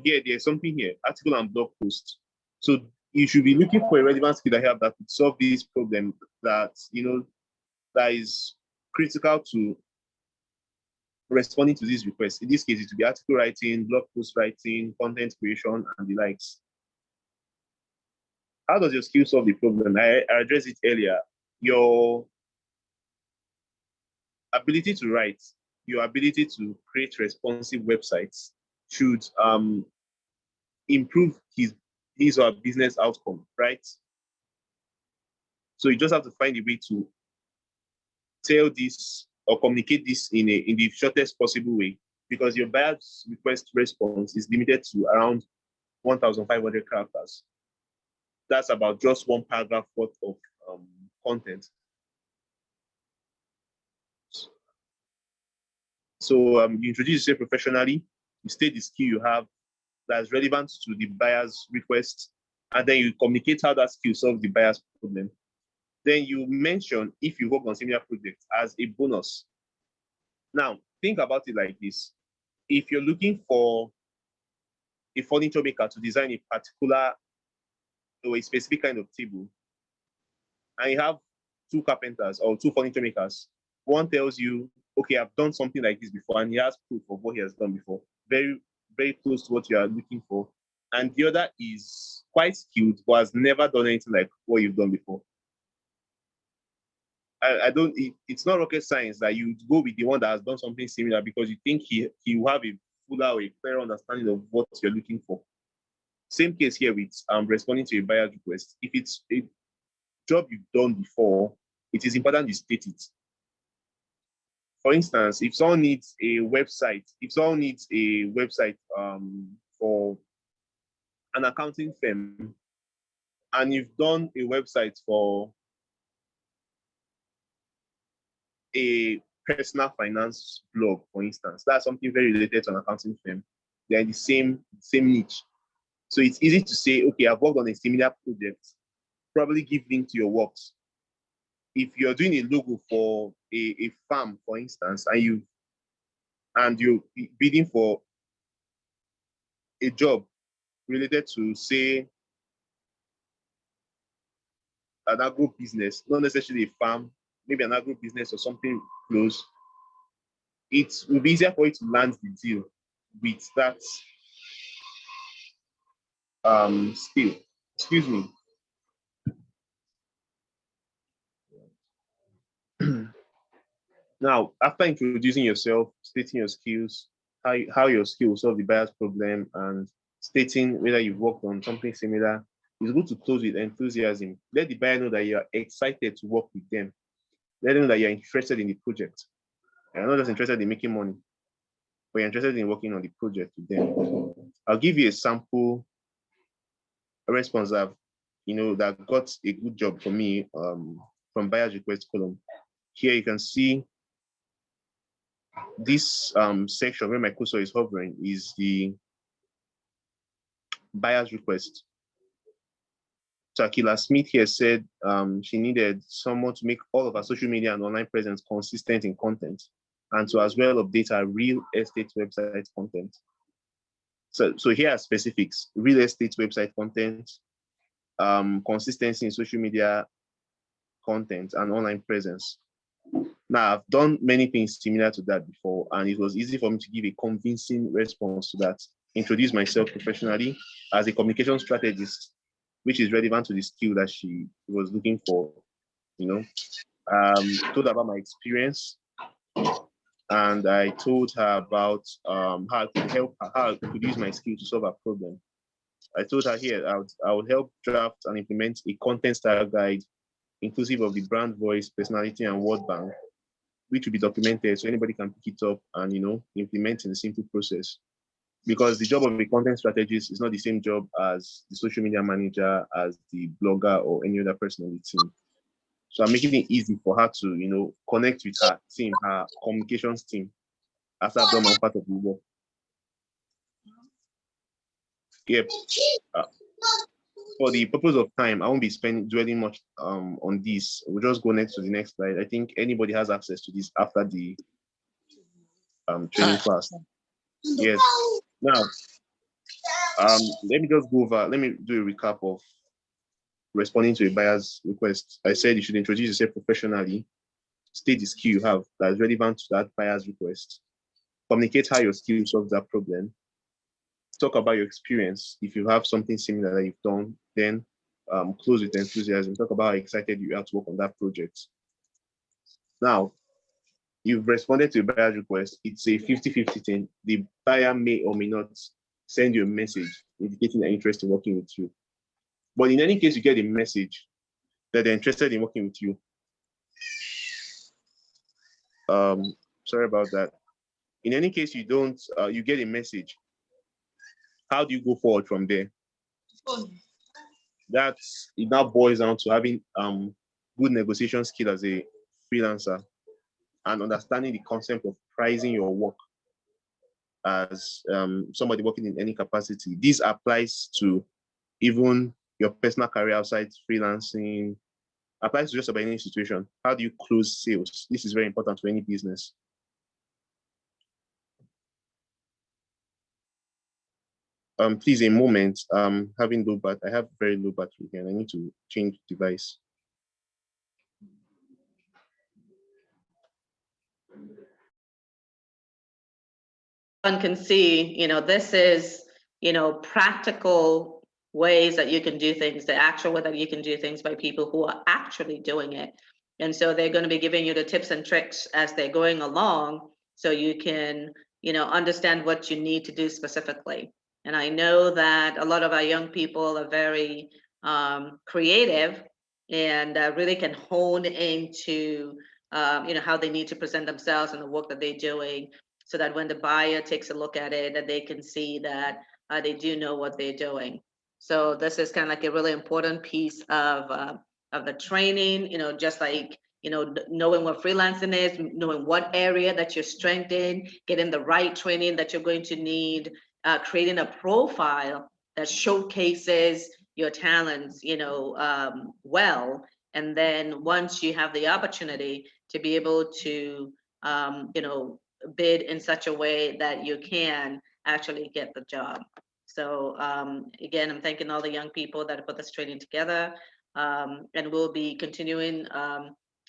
here, there's something here, article and blog post. So you should be looking for a relevant skill that have that could solve this problem that, that is critical to responding to these requests. In this case, it would be article writing, blog post writing, content creation, and the likes. How does your skill solve the problem? I addressed it earlier. Your ability to write, your ability to create responsive websites should improve his or her business outcome, right? So you just have to find a way to tell this or communicate this in the shortest possible way, because your buyer's request response is limited to around 1,500 characters. That's about just one paragraph worth of content. So you introduce yourself professionally, you state the skill you have that's relevant to the buyer's request, and then you communicate how that skill solves the buyer's problem. Then you mention if you work on similar projects as a bonus. Now, think about it like this. If you're looking for a furniture maker to design a particular or a specific kind of table, and you have two carpenters or two furniture makers, one tells you, okay, I've done something like this before, and he has proof of what he has done before, very, very close to what you are looking for. And the other is quite skilled, but has never done anything like what you've done before. It's not rocket science that you go with the one that has done something similar because you think he will have a fuller or a clearer understanding of what you're looking for. Same case here with responding to a buyer's request. If it's a job you've done before, it is important you state it. For instance, if someone needs a website, for an accounting firm, and you've done a website for a personal finance blog, for instance, that's something very related to an accounting firm. They're in the same niche. So it's easy to say, okay, I've worked on a similar project, probably give link to your works. If you're doing a logo for a farm, for instance, and you're bidding for a job related to, say, an agro business, not necessarily a farm, maybe an agro business or something close, it will be easier for you to land the deal with that skill. Excuse me. Now, after introducing yourself, stating your skills, how your skill will solve the buyer's problem, and stating whether you've worked on something similar, it's good to close with enthusiasm. Let the buyer know that you are excited to work with them. Let them know that you're interested in the project. You're not just interested in making money, but you're interested in working on the project with them. I'll give you a sample response that got a good job for me from buyer's request column. Here you can see this section where my cursor is hovering is the buyer's request. So Akila Smith here said she needed someone to make all of her social media and online presence consistent in content, and to as well update her real estate website content. So here are specifics: real estate website content, consistency in social media content, and online presence. Now, I've done many things similar to that before, and it was easy for me to give a convincing response to that. Introduce myself professionally as a communication strategist, which is relevant to the skill that she was looking for. Told her about my experience, and I told her about how I could help her, how I could use my skill to solve her problem. I told her here I would help draft and implement a content style guide inclusive of the brand voice, personality, and word bank, which will be documented so anybody can pick it up and implement in a simple process. Because the job of a content strategist is not the same job as the social media manager, as the blogger, or any other person on the team. So I'm making it easy for her to connect with her team, her communications team, after I've done my part of the work. Yep. For the purpose of time, I won't be dwelling much on this. We'll just go next to the next slide. I think anybody has access to this after the training class. Yes. Now, let me just go over. Let me do a recap of responding to a buyer's request. I said you should introduce yourself professionally, state the skill you have that is relevant to that buyer's request, communicate how your skill solves that problem, talk about your experience. If you have something similar that you've done, then close with enthusiasm. Talk about how excited you are to work on that project. Now, you've responded to a buyer's request. It's a 50-50 thing. The buyer may or may not send you a message indicating their interest in working with you. But in any case, you get a message that they're interested in working with you. Sorry about that. In any case, you don't, you get a message. How do you go forward from there? It now boils down to having good negotiation skill as a freelancer and understanding the concept of pricing your work as somebody working in any capacity. This applies to even your personal career outside freelancing, applies to just about any situation. How do you close sales? This is very important to any business. Please, a moment. Having low battery. I have very low battery here, and I need to change device. One can see, this is, practical ways that you can do things, the actual way that you can do things by people who are actually doing it. And so they're going to be giving you the tips and tricks as they're going along, so you can, understand what you need to do specifically. And I know that a lot of our young people are very creative and really can hone into, how they need to present themselves and the work that they're doing, so that when the buyer takes a look at it, that they can see that they do know what they're doing. So this is kind of like a really important piece of the training, just like, knowing what freelancing is, knowing what area that you're strength in, getting the right training that you're going to need, creating a profile that showcases your talents, well. And then once you have the opportunity to be able to, bid in such a way that you can actually get the job. So again, I'm thanking all the young people that put this training together. And we'll be continuing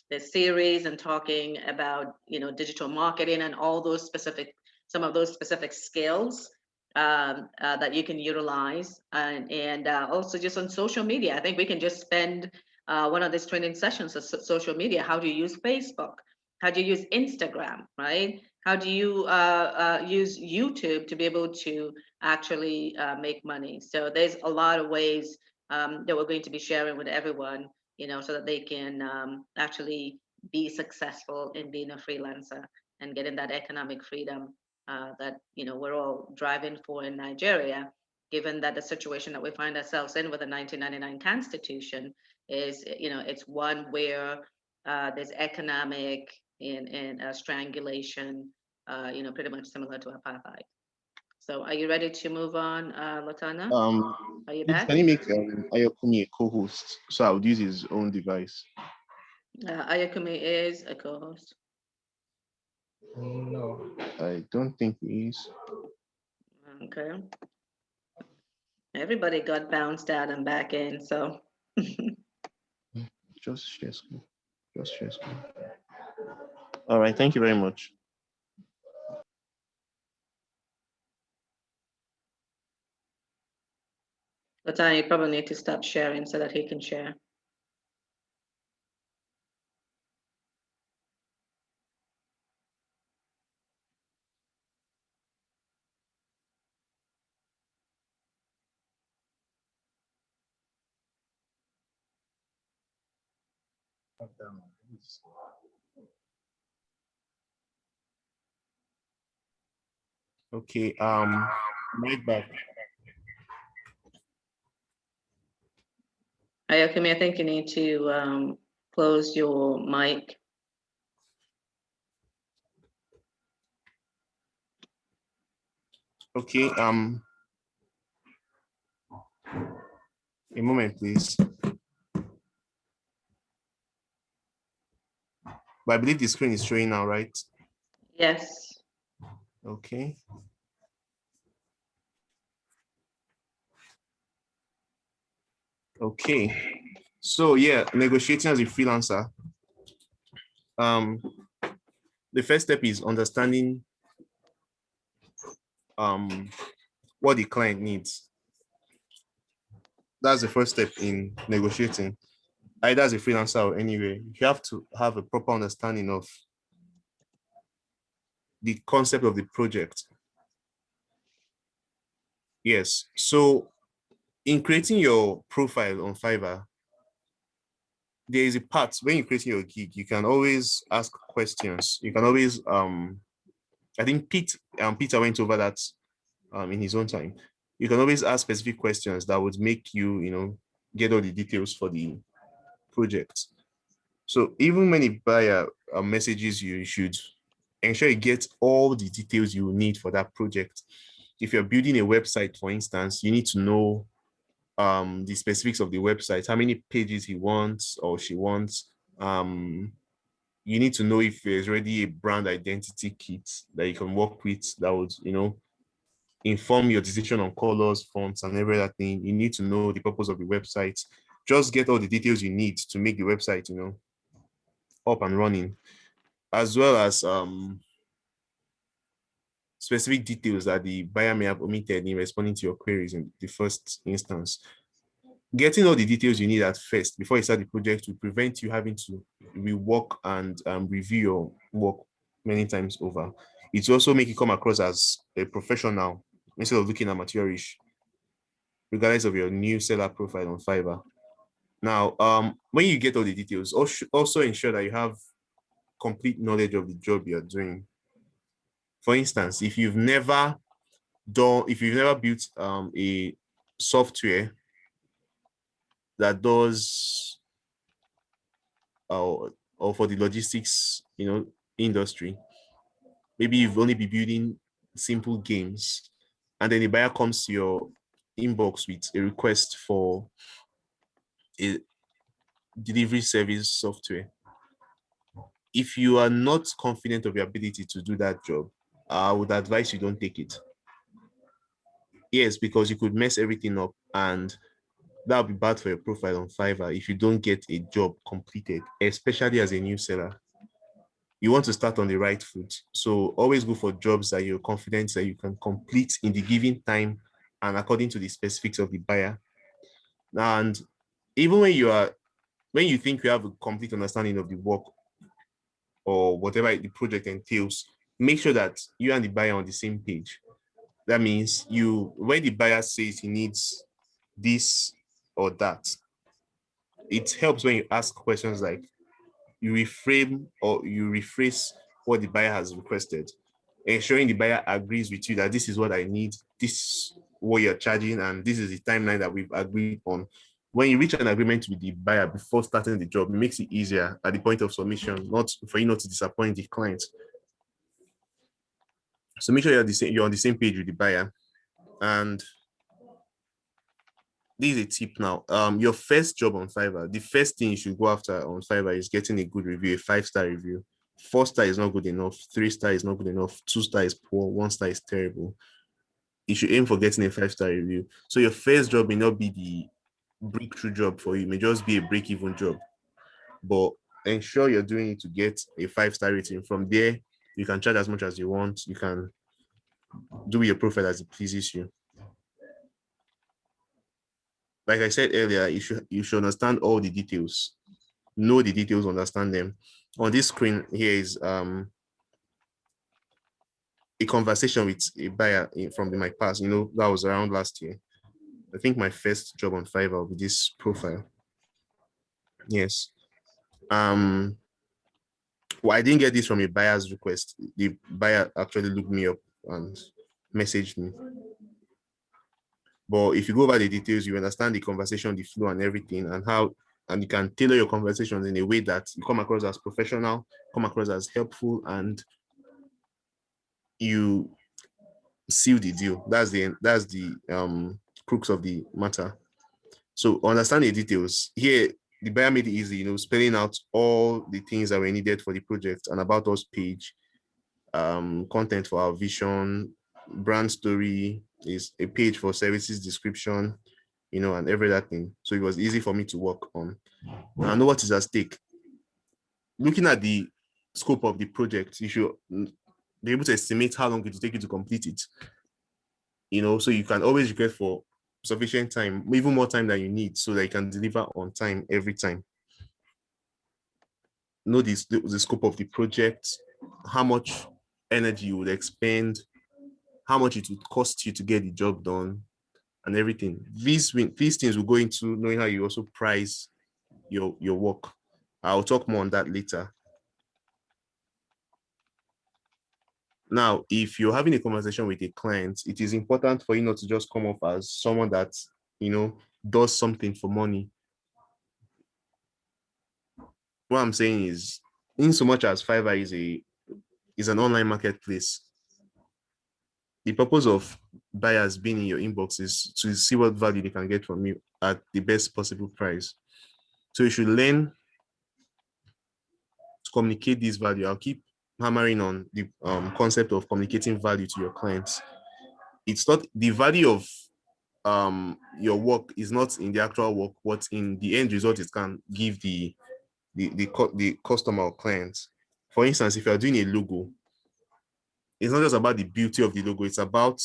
this series and talking about, digital marketing and all those specific, some of those specific skills that you can utilize, and also just on social media. I think we can just spend one of these training sessions on social media. How do you use Facebook? How do you use Instagram, right? How do you use YouTube to be able to actually make money? So there's a lot of ways that we're going to be sharing with everyone, so that they can actually be successful in being a freelancer and getting that economic freedom that we're all driving for in Nigeria, given that the situation that we find ourselves in with the 1999 Constitution is, it's one where there's economic and strangulation, pretty much similar to apartheid. So are you ready to move on, Latana? Are you Please, back? can you make Ayokumi a co-host so I would use his own device? Ayakumi is a co-host. No. I don't think he is. Okay. Everybody got bounced out and back in, so. Just share screen. Just share screen. All right. Thank you very much. Latanya, you probably need to stop sharing so that he can share. Okay. Right back. Ayakumi, I think you need to close your mic. Okay. A moment, please. But I believe the screen is showing now, right? Yes. Okay. Okay. So yeah, negotiating as a freelancer. The first step is understanding what the client needs. That's the first step in negotiating, either as a freelancer or anywhere. You have to have a proper understanding of the concept of the project. Yes. So in creating your profile on Fiverr, there is a part when you're creating your gig, you can always ask questions. You can always, I think Peter went over that in his own time. You can always ask specific questions that would make you, get all the details for the project. So even when a buyer messages you, you should ensure you get all the details you need for that project. If you're building a website, for instance, you need to know the specifics of the website, how many pages he wants or she wants. You need to know if there's already a brand identity kit that you can work with that would, inform your decision on colors, fonts, and every other thing. You need to know the purpose of the website. Just get all the details you need to make the website, up and running, as well as specific details that the buyer may have omitted in responding to your queries in the first instance. Getting all the details you need at first before you start the project will prevent you having to rework and review your work many times over. It will also make you come across as a professional instead of looking amateurish, regardless of your new seller profile on Fiverr. Now, when you get all the details, also ensure that you have complete knowledge of the job you're doing. For instance, if you've never built a software that does or for the logistics industry, maybe you've only been building simple games, and then the buyer comes to your inbox with a request for a delivery service software. If you are not confident of your ability to do that job, I would advise you don't take it. Yes, because you could mess everything up, and That would be bad for your profile on Fiverr if you don't get a job completed, especially as a new seller. You want to start on the right foot. So always go for jobs that you're confident that you can complete in the given time and according to the specifics of the buyer. And even when you think you have a complete understanding of the work or whatever the project entails, make sure that you and the buyer are on the same page. That means when the buyer says he needs this or that, it helps when you ask questions like, you reframe or you rephrase what the buyer has requested, ensuring the buyer agrees with you that this is what I need, this is what you're charging, and this is the timeline that we've agreed on. When you reach an agreement with the buyer before starting the job, it makes it easier at the point of submission, not for you not to disappoint the client. So make sure you're on the same page with the buyer. And this is a tip now. Your first job on Fiverr, the first thing you should go after on Fiverr is getting a good review, a 5-star review. 4-star is not good enough. 3-star is not good enough. 2-star is poor. 1-star is terrible. You should aim for getting a 5-star review. So your first job may not be the breakthrough job for you. It may just be a break-even job. But ensure you're doing it to get a 5-star rating. From there, you can charge as much as you want. You can do your profile as it pleases you. Like I said earlier, you should understand all the details. Know the details, understand them. On this screen here is a conversation with a buyer from my past. That was around last year. I think my first job on Fiverr with this profile. Yes. Well, I didn't get this from a buyer's request. The buyer actually looked me up and messaged me. But if you go over the details, you understand the conversation, the flow and everything, and you can tailor your conversations in a way that you come across as professional, come across as helpful, and you seal the deal. That's the crux of the matter. So understand the details. Here, the buyer made it easy, spelling out all the things that were needed for the project, and about us page, content for our vision, brand story, is a page for services description, and every other thing. So it was easy for me to work on. I know what is at stake. Looking at the scope of the project, you should be able to estimate how long it will take you to complete it. So you can always request for sufficient time, even more time than you need, so that you can deliver on time every time. Know the scope of the project, how much energy you would expend, how much it would cost you to get the job done, and everything. These things will go into knowing how you also price your work. I'll talk more on that later. Now, if you're having a conversation with a client, it is important for you not to just come off as someone that, does something for money. What I'm saying is, in so much as Fiverr is an online marketplace, the purpose of buyers being in your inbox is to see what value they can get from you at the best possible price. So you should learn to communicate this value. I'll keep hammering on the concept of communicating value to your clients. It's not the value of your work is not in the actual work, but in the end result it can give the customer or client. For instance, if you're doing a logo, it's not just about the beauty of the logo, it's about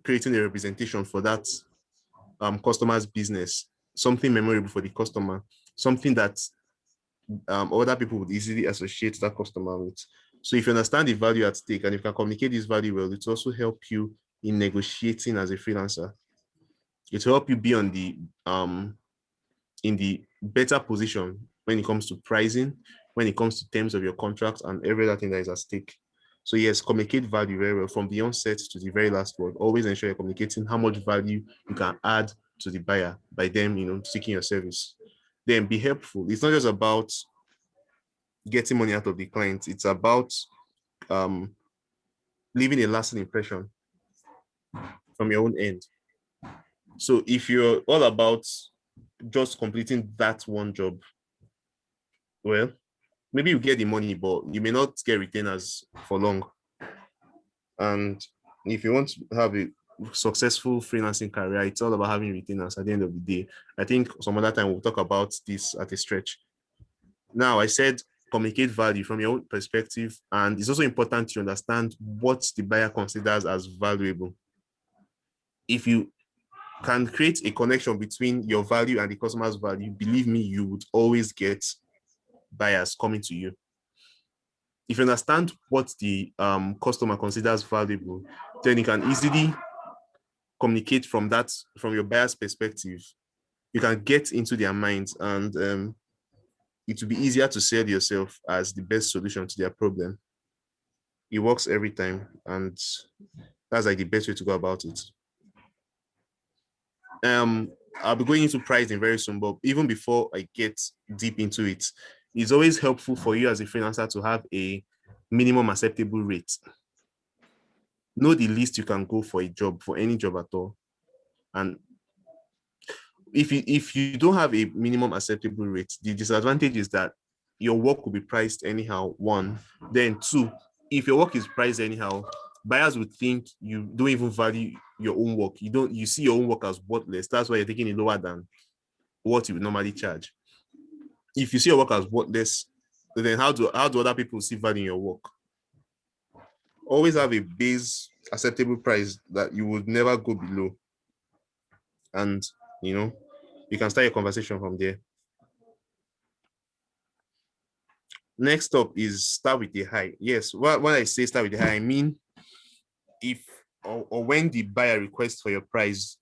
creating a representation for that customer's business, something memorable for the customer, something that other people would easily associate that customer with. So if you understand the value at stake and if you can communicate this value well, it will also help you in negotiating as a freelancer. It will help you be on the in the better position when it comes to pricing, when it comes to terms of your contract and every other thing that is at stake. So yes, communicate value very well from the onset to the very last word. Always ensure you're communicating how much value you can add to the buyer by them, seeking your service. Then be helpful. It's not just about getting money out of the client. It's about leaving a lasting impression from your own end. So if you're all about just completing that one job, well, maybe you get the money, but you may not get retainers for long. And if you want to have a successful freelancing career, it's all about having retainers at the end of the day. I think some other time we'll talk about this at a stretch. Now, I said communicate value from your own perspective, and it's also important to understand what the buyer considers as valuable. If you can create a connection between your value and the customer's value, believe me, you would always get buyers coming to you. If you understand what the customer considers valuable, then you can easily communicate from your buyer's perspective. You can get into their minds, and it will be easier to sell yourself as the best solution to their problem. It works every time, and that's like the best way to go about it. I'll be going into pricing very soon, but even before I get deep into it, it's always helpful for you as a freelancer to have a minimum acceptable rate. Know the least you can go for a job, for any job at all. And if you don't have a minimum acceptable rate, the disadvantage is that your work will be priced anyhow, one. Then two, if your work is priced anyhow, buyers would think you don't even value your own work. You see your own work as worthless. That's why you're taking it lower than what you would normally charge. If you see your work as worthless, then how do other people see value in your work? Always have a base acceptable price that you would never go below. And you can start your conversation from there. Next up is start with a high. Yes, when I say start with a high, I mean if or when the buyer requests for your price,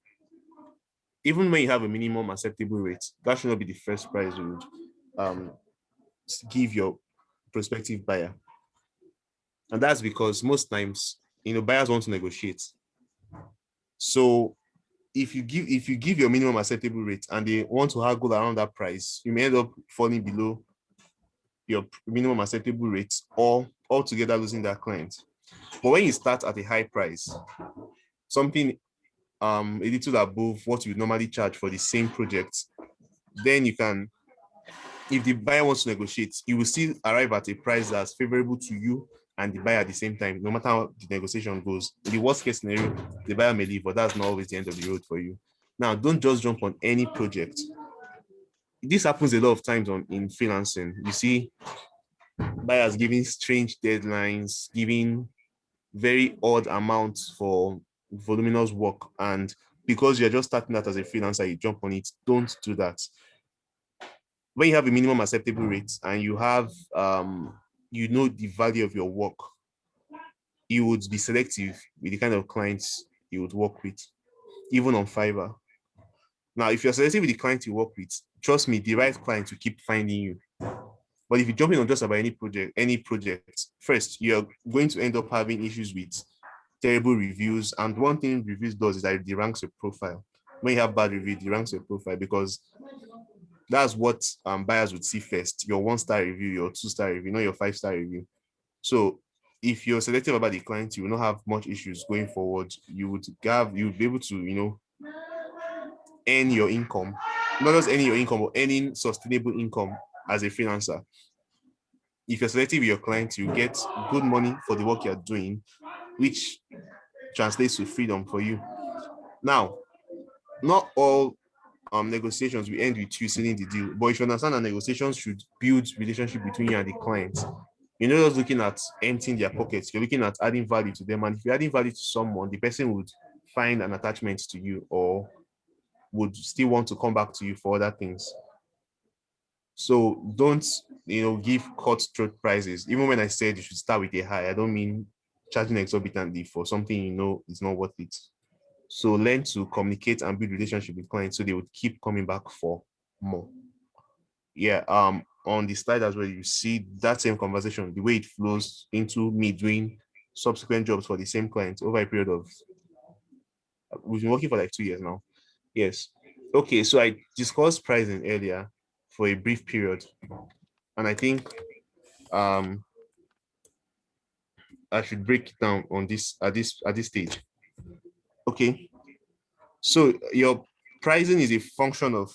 even when you have a minimum acceptable rate, that should not be the first price you would give your prospective buyer. And that's because most times, buyers want to negotiate. So if you give your minimum acceptable rate and they want to haggle around that price, you may end up falling below your minimum acceptable rate or altogether losing that client. But when you start at a high price, something a little above what you would normally charge for the same project, then you can, if the buyer wants to negotiate, you will still arrive at a price that's favorable to you and the buyer at the same time, no matter how the negotiation goes. In the worst case scenario, the buyer may leave, but that's not always the end of the road for you. Now, don't just jump on any project. This happens a lot of times in freelancing. You see buyers giving strange deadlines, giving very odd amounts for voluminous work. And because you're just starting out as a freelancer, you jump on it. Don't do that. When you have a minimum acceptable rate and you have, the value of your work, you would be selective with the kind of clients you would work with, even on Fiverr. Now, if you're selective with the client you work with, trust me, the right client will keep finding you. But if you jump in on just about any project, first, you're going to end up having issues with terrible reviews. And one thing reviews does is that it deranks your profile. When you have bad reviews, it deranks your profile because that's what buyers would see first: your 1-star review, your 2-star review, not your 5-star review. So if you're selective about the client, you will not have much issues going forward. You would be able to, earn your income, not just earning your income, but earning sustainable income as a freelancer. If you're selective with your clients, you get good money for the work you're doing, which translates to freedom for you. Now, not all negotiations will end with you sealing the deal, but if you understand that negotiations should build relationship between you and the client, you're not just looking at emptying their pockets, you're looking at adding value to them. And if you're adding value to someone, the person would find an attachment to you or would still want to come back to you for other things. So don't, give cutthroat prices. Even when I said you should start with a high, I don't mean charging exorbitantly for something is not worth it. So learn to communicate and build relationship with clients so they would keep coming back for more. Yeah, on the slide as well, you see that same conversation, the way it flows into me doing subsequent jobs for the same client over a period of, we've been working for like 2 years now. Yes. Okay, so I discussed pricing earlier for a brief period, and I think I should break it down on this at this stage. Okay, so your pricing is a function of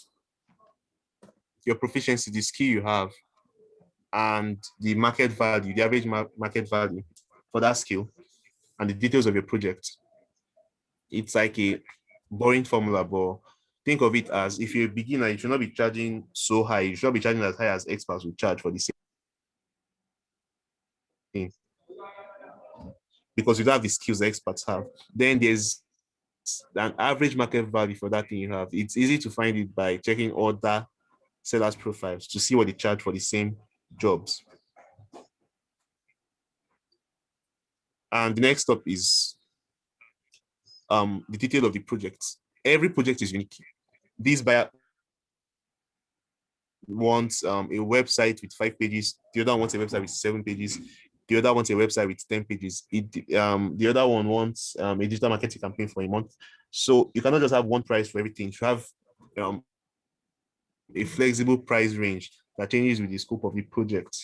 your proficiency, the skill you have, and the market value, the average market value for that skill, and the details of your project. it's like a boring formula, but think of it as if you're a beginner, you should not be charging so high. You should not be charging as high as experts will charge for the same thing because you don't have the skills the experts have. Then there's an average market value for that thing you have. It's easy to find it by checking other sellers' profiles to see what they charge for the same jobs. And the next step is the detail of the project. Every project is unique. This buyer wants a website with 5 pages. The other wants a website with 7 pages. The other wants a website with 10 pages. The other one wants a digital marketing campaign for a month. So you cannot just have one price for everything. You should have a flexible price range that changes with the scope of the project.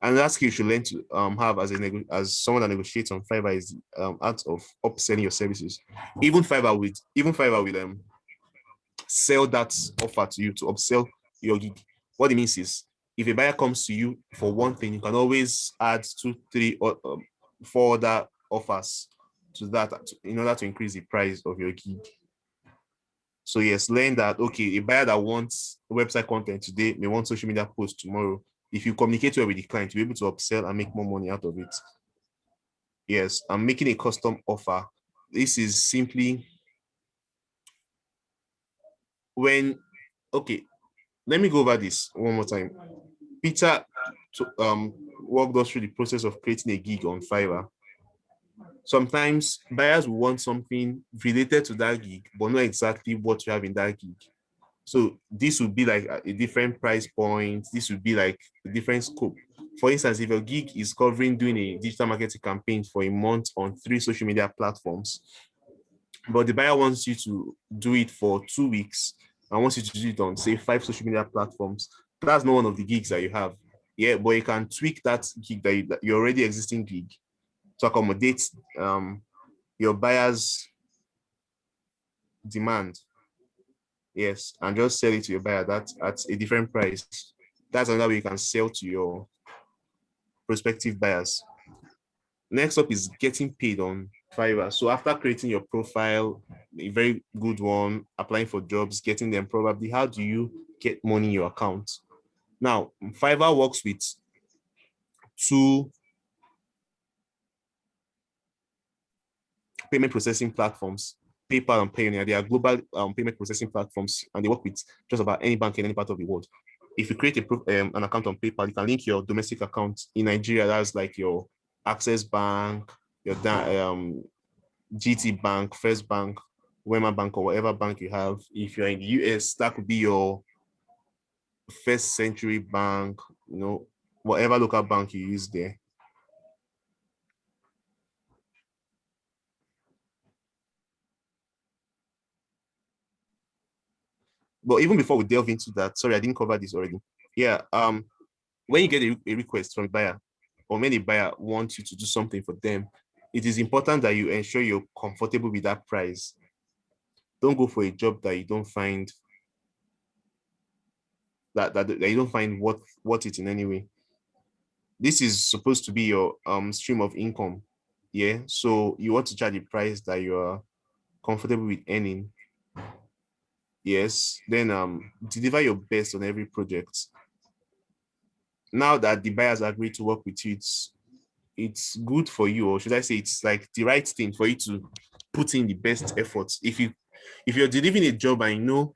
And that skill you should learn to have as someone that negotiates on Fiverr is art of upselling your services. Even Fiverr will sell that offer to you to upsell your gig. What it means is, if a buyer comes to you for one thing, you can always add 2, 3, or 4 other offers to that in order to increase the price of your gig. So yes, learn that, okay, a buyer that wants website content today may want social media posts tomorrow. If you communicate well with the client, you'll be able to upsell and make more money out of it. Yes, I'm making a custom offer. This is simply when, okay, let me go over this one more time. Peter walked us through the process of creating a gig on Fiverr. Sometimes buyers will want something related to that gig, but not exactly what you have in that gig. So this would be like a different price point. This would be like a different scope. For instance, if your gig is covering doing a digital marketing campaign for a month on 3 social media platforms, but the buyer wants you to do it for 2 weeks and wants you to do it on, say, 5 social media platforms, that's not one of the gigs that you have. Yeah, but you can tweak that gig, that your already existing gig, to accommodate your buyer's demand. Yes, and just sell it to your buyer that at a different price. That's another way you can sell to your prospective buyers. Next up is getting paid on Fiverr. So after creating your profile, a very good one, applying for jobs, getting them probably, how do you get money in your account? Now, Fiverr works with 2 payment processing platforms, PayPal and Payoneer. They are global payment processing platforms, and they work with just about any bank in any part of the world. If you create an account on PayPal, you can link your domestic account in Nigeria. That's like your Access Bank, your GT Bank, First Bank, Wema Bank, or whatever bank you have. If you're in the US, that could be your First Century Bank, whatever local bank you use there. But even before we delve into that, sorry, I didn't cover this already. Yeah, when you get a request from a buyer, or when a buyer wants you to do something for them, it is important that you ensure you're comfortable with that price. Don't go for a job that you don't find that you don't find worth it in any way. This is supposed to be your stream of income. Yeah, so you want to charge a price that you are comfortable with earning. Yes, then deliver your best on every project. Now that the buyers agree to work with you, it's good for you, or should I say it's like the right thing for you to put in the best efforts. If you're delivering a job and you know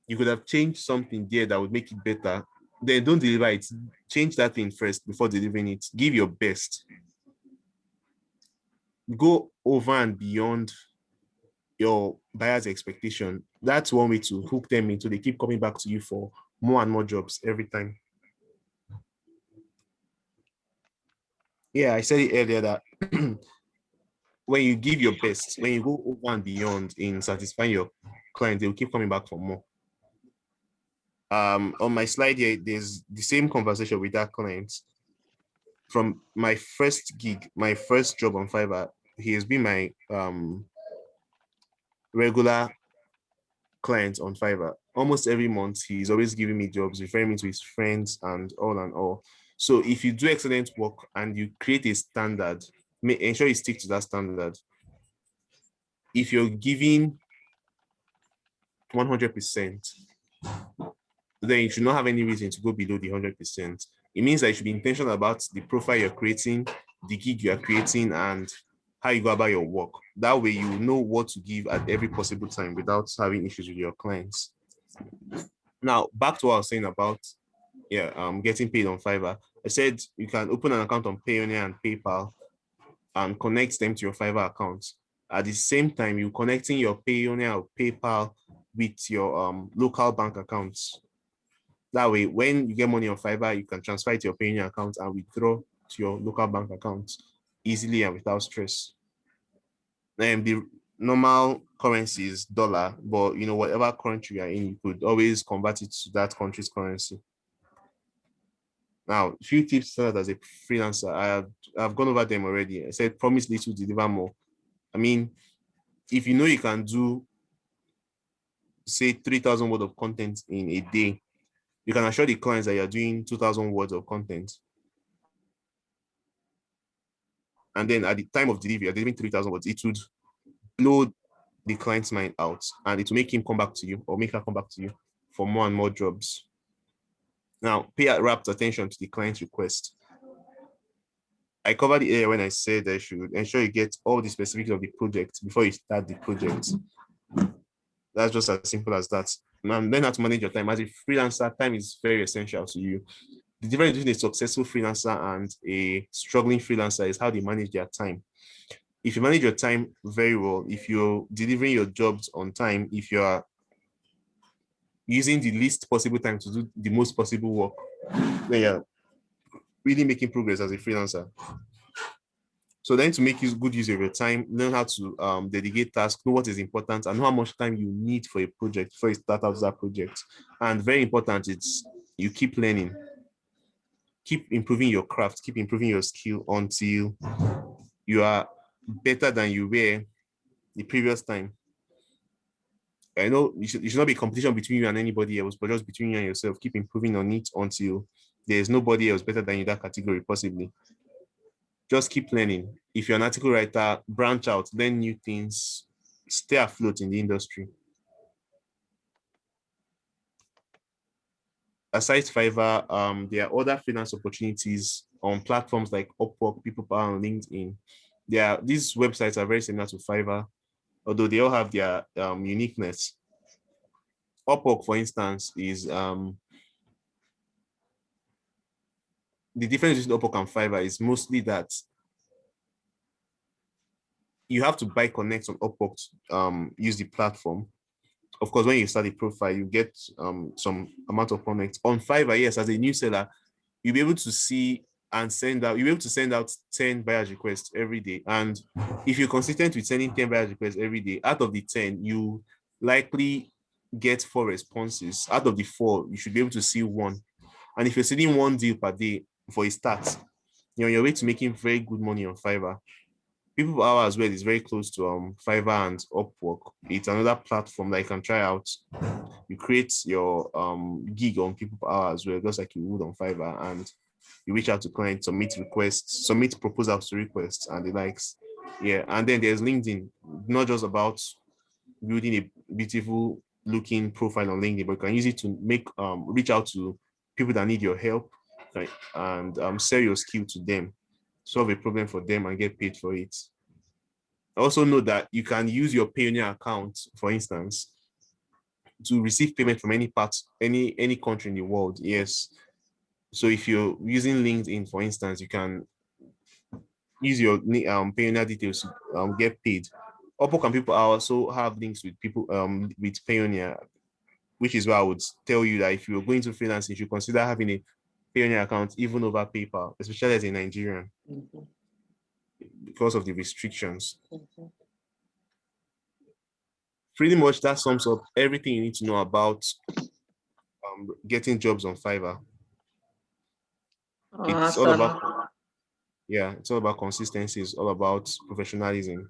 you could have changed something there that would make it better, then don't deliver it. Change that thing first before delivering it. Give your best. Go over and beyond your buyer's expectation. That's one way to hook them into they keep coming back to you for more and more jobs every time. Yeah, I said it earlier that when you give your best, when you go over and beyond in satisfying your client, they will keep coming back for more. On my slide here, there's the same conversation with that client. From my first gig, my first job on Fiverr, he has been my regular client on Fiverr. Almost every month, he's always giving me jobs, referring me to his friends and all and all. So if you do excellent work and you create a standard, ensure you stick to that standard. if you're giving 100%, then you should not have any reason to go below the 100%. It means that you should be intentional about the profile you're creating, the gig you are creating, and how you go about your work. That way you know what to give at every possible time without having issues with your clients. Now, back to what I was saying about getting paid on Fiverr. I said you can open an account on Payoneer and PayPal and connect them to your Fiverr account. At the same time, you're connecting your Payoneer or PayPal with your local bank accounts. That way, when you get money on Fiverr, you can transfer it to your Payoneer account and withdraw to your local bank account easily and without stress. The normal currency is dollar, but whatever country you are in, you could always convert it to that country's currency. Now, a few tips as a freelancer. I've gone over them already. I said promise little, deliver more. I mean, if you know you can do, say, 3,000 words of content in a day, you can assure the clients that you're doing 2,000 words of content. And then at the time of delivery, you're delivering 3,000 words. It would blow the client's mind out, and it will make him come back to you or make her come back to you for more and more jobs. Now, pay rapt attention to the client's request. I covered the area when I said that you should ensure you get all the specifics of the project before you start the project. That's just as simple as that. Now, learn how to manage your time. As a freelancer, time is very essential to you. The difference between a successful freelancer and a struggling freelancer is how they manage their time. If you manage your time very well, if you're delivering your jobs on time, if you are using the least possible time to do the most possible work, then you're really making progress as a freelancer. So then, to make good use of your time, learn how to delegate tasks, know what is important, and know how much time you need for a project before you start out that project. And very important, it's you keep learning, keep improving your craft, keep improving your skill until you are better than you were the previous time. I know you should not be competition between you and anybody else, but just between you and yourself. Keep improving on it until there's nobody else better than you in that category, possibly. Just keep learning. If you're an article writer, branch out, learn new things, stay afloat in the industry. Aside Fiverr, there are other freelance opportunities on platforms like Upwork, People Power, and LinkedIn. These websites are very similar to Fiverr, although they all have their uniqueness. Upwork, for instance, is the difference between Upwork and Fiverr is mostly that you have to buy connects on Upwork to use the platform. Of course, when you start a profile, you get some amount of connects. On Fiverr, yes, as a new seller, you'll be able to see and you'll be able to send out 10 buyers requests every day. And if you're consistent with sending 10 buyers requests every day, out of the 10, you likely get 4 responses. Out of the 4, you should be able to see 1. And if you're sending 1 deal per day for a start, you're on your way to making very good money on Fiverr. People per Hour as well is very close to Fiverr and Upwork. It's another platform that you can try out. You create your gig on People per Hour as well, just like you would on Fiverr, and you reach out to clients, submit requests, submit proposals to requests and the likes. Yeah, and then there's LinkedIn, not just about building a beautiful looking profile on LinkedIn, but you can use it to make reach out to people that need your help, right, and sell your skill to them, solve a problem for them, and get paid for it. Also know that you can use your Payoneer account, for instance, to receive payment from any part, any country in the world. Yes. So if you're using LinkedIn, for instance, you can use your Payoneer details to get paid. Upwork and People also have links with people with Payoneer, which is why I would tell you that if you're going to freelancing, you should consider having a Payoneer account even over PayPal, especially as a Nigerian, because of the restrictions. Pretty much that sums up everything you need to know about getting jobs on Fiverr. Awesome. It's all about, it's all about consistency. It's all about professionalism.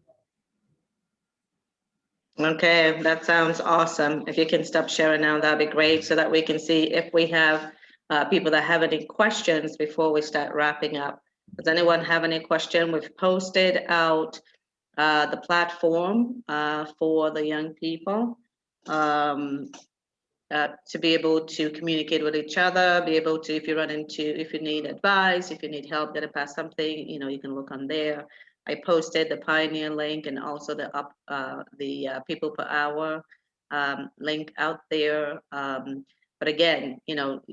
Okay, that sounds awesome. If you can stop sharing now, that'd be great, so that we can see if we have people that have any questions before we start wrapping up. Does anyone have any question? We've posted out the platform for the young people to be able to communicate with each other, be able to, if you need advice, if you need help getting past something, you can look on there. I posted the Pioneer link and also the people per hour link out there. But again,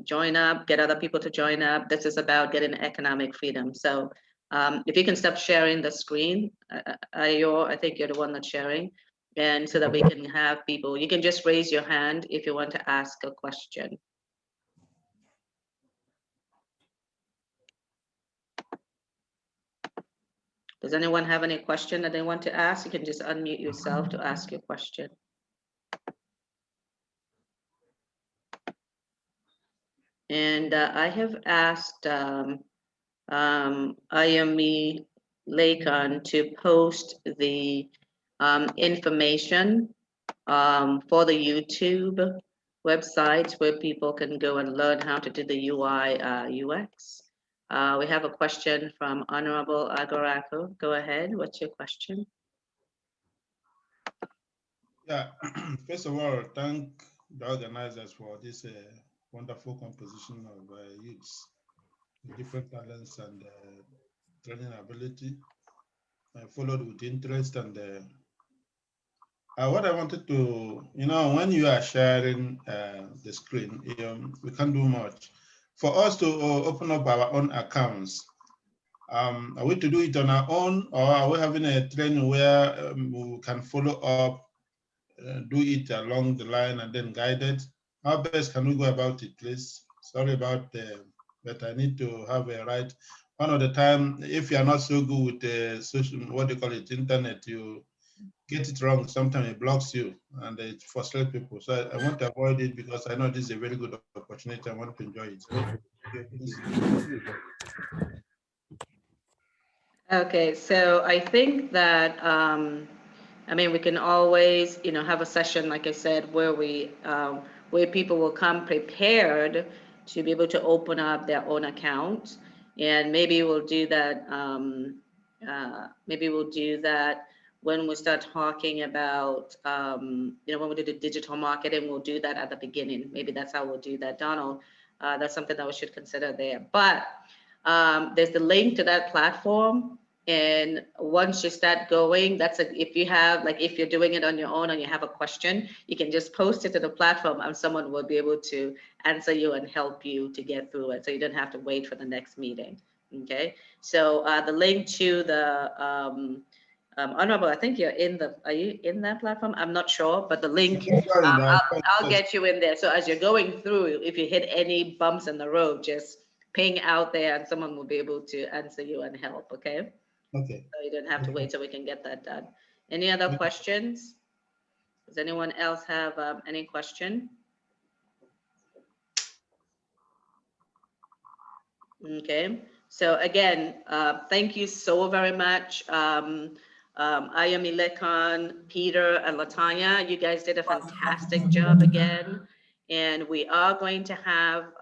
join up, get other people to join up. This is about getting economic freedom. So if you can stop sharing the screen, I think you're the one that's sharing. And so that we can have people, you can just raise your hand if you want to ask a question. Does anyone have any question that they want to ask? You can just unmute yourself to ask your question. And I have asked Ayami Lakan to post the information for the YouTube website where people can go and learn how to do the UI UX. We have a question from Honorable Agaraku. Go ahead. What's your question? Yeah, first of all, thank the organizers for this wonderful composition of youths with different talents and training ability. I followed with interest and what I wanted to, when you are sharing the screen, we can't do much. For us to open up our own accounts, are we to do it on our own, or are we having a training where we can follow up, do it along the line and then guide it? How best can we go about it, please? Sorry about but I need to have a right. One of the time, if you are not so good with the social, what do you call it, internet, you get it wrong. Sometimes it blocks you and it frustrates people. So I want to avoid it because I know this is a very good opportunity. I want to enjoy it. Okay, so I think that we can always, have a session, like I said, where where people will come prepared to be able to open up their own account, and maybe we'll do that. Maybe we'll do that when we start talking about, when we do the digital marketing, we'll do that at the beginning. Maybe that's how we'll do that, Donald. That's something that we should consider there. But there's the link to that platform. And once you start going, if you're doing it on your own and you have a question, you can just post it to the platform and someone will be able to answer you and help you to get through it. So you don't have to wait for the next meeting. Okay. So the link to the Honorable, I think are you in that platform? I'm not sure, but the link, I'll get you in there. So as you're going through, if you hit any bumps in the road, just ping out there and someone will be able to answer you and help. Okay. Okay. So you don't have to wait so we can get that done. Any other questions? Does anyone else have any question? Okay. So again, thank you so very much. Ayami Lekan, Peter, and Latanya, you guys did a fantastic job again. And we are going to have,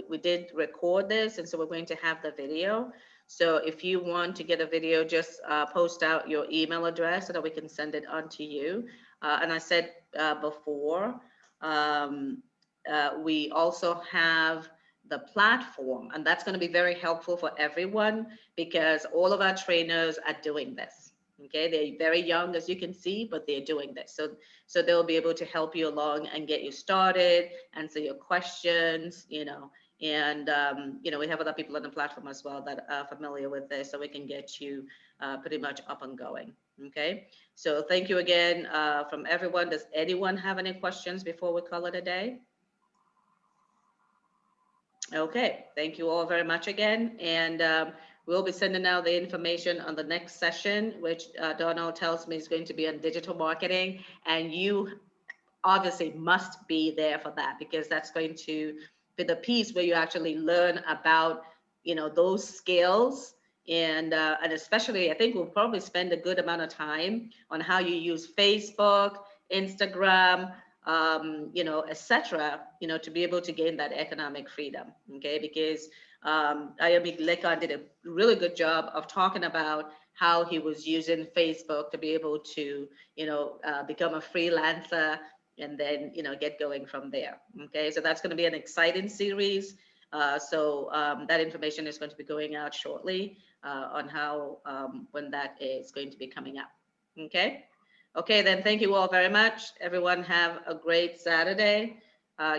we did record this, and so we're going to have the video. So if you want to get a video, just post out your email address so that we can send it on to you. And I said before, we also have the platform, and that's going to be very helpful for everyone because all of our trainers are doing this. Okay, they're very young, as you can see, but they're doing this. So they'll be able to help you along and get you started, answer your questions, and we have other people on the platform as well that are familiar with this, so we can get you pretty much up and going. Okay, so thank you again from everyone. Does anyone have any questions before we call it a day? Okay, thank you all very much again. And we'll be sending out the information on the next session, which Donald tells me is going to be on digital marketing. And you obviously must be there for that because that's going to be the piece where you actually learn about, those skills. And especially, I think we'll probably spend a good amount of time on how you use Facebook, Instagram, etc., to be able to gain that economic freedom, okay? Because Ayami Lekan did a really good job of talking about how he was using Facebook to be able to, become a freelancer and then, get going from there. Okay, so that's going to be an exciting series. So that information is going to be going out shortly on how, when that is going to be coming up. Okay. Okay, then thank you all very much. Everyone have a great Saturday.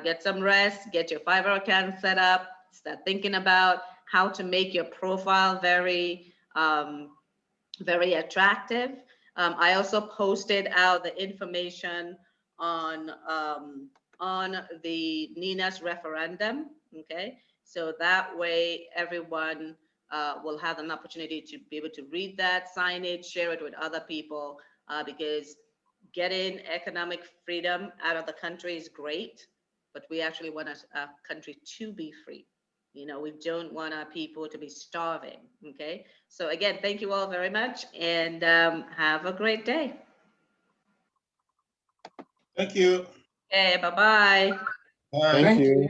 Get some rest, get your Fiverr account set up, start thinking about how to make your profile very, very attractive. I also posted out the information on the NINA's referendum, okay? So that way everyone will have an opportunity to be able to read that, sign it, share it with other people, because getting economic freedom out of the country is great, but we actually want a country to be free. We don't want our people to be starving, okay? So again, thank you all very much and have a great day. Thank you. Okay, bye-bye. Bye. Thank you.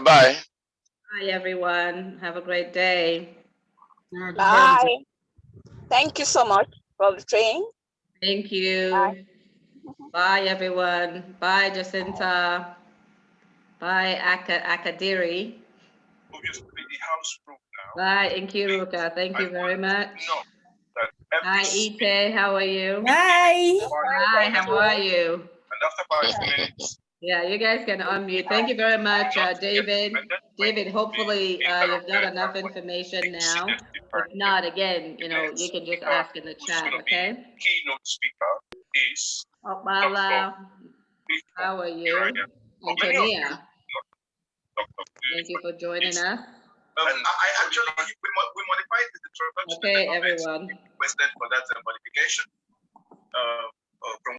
Bye. Bye, everyone. Have a great day. Bye. Thank you so much for the training. Thank you. Bye. Bye, everyone. Bye, Jacinta. Bye, Akadiri. Bye, Nkiruka. Thank you very much. Hi, Ite. How are you? Bye. Hi, how are you? Yeah, you guys can unmute. Thank you very much, David. David, hopefully you've got enough information now. If not, again, you can just ask in the chat, okay? Keynote speaker is Opala, how are you? Antonia, thank you for joining us. I actually, we modified the introduction. Okay, everyone. Requested for that modification from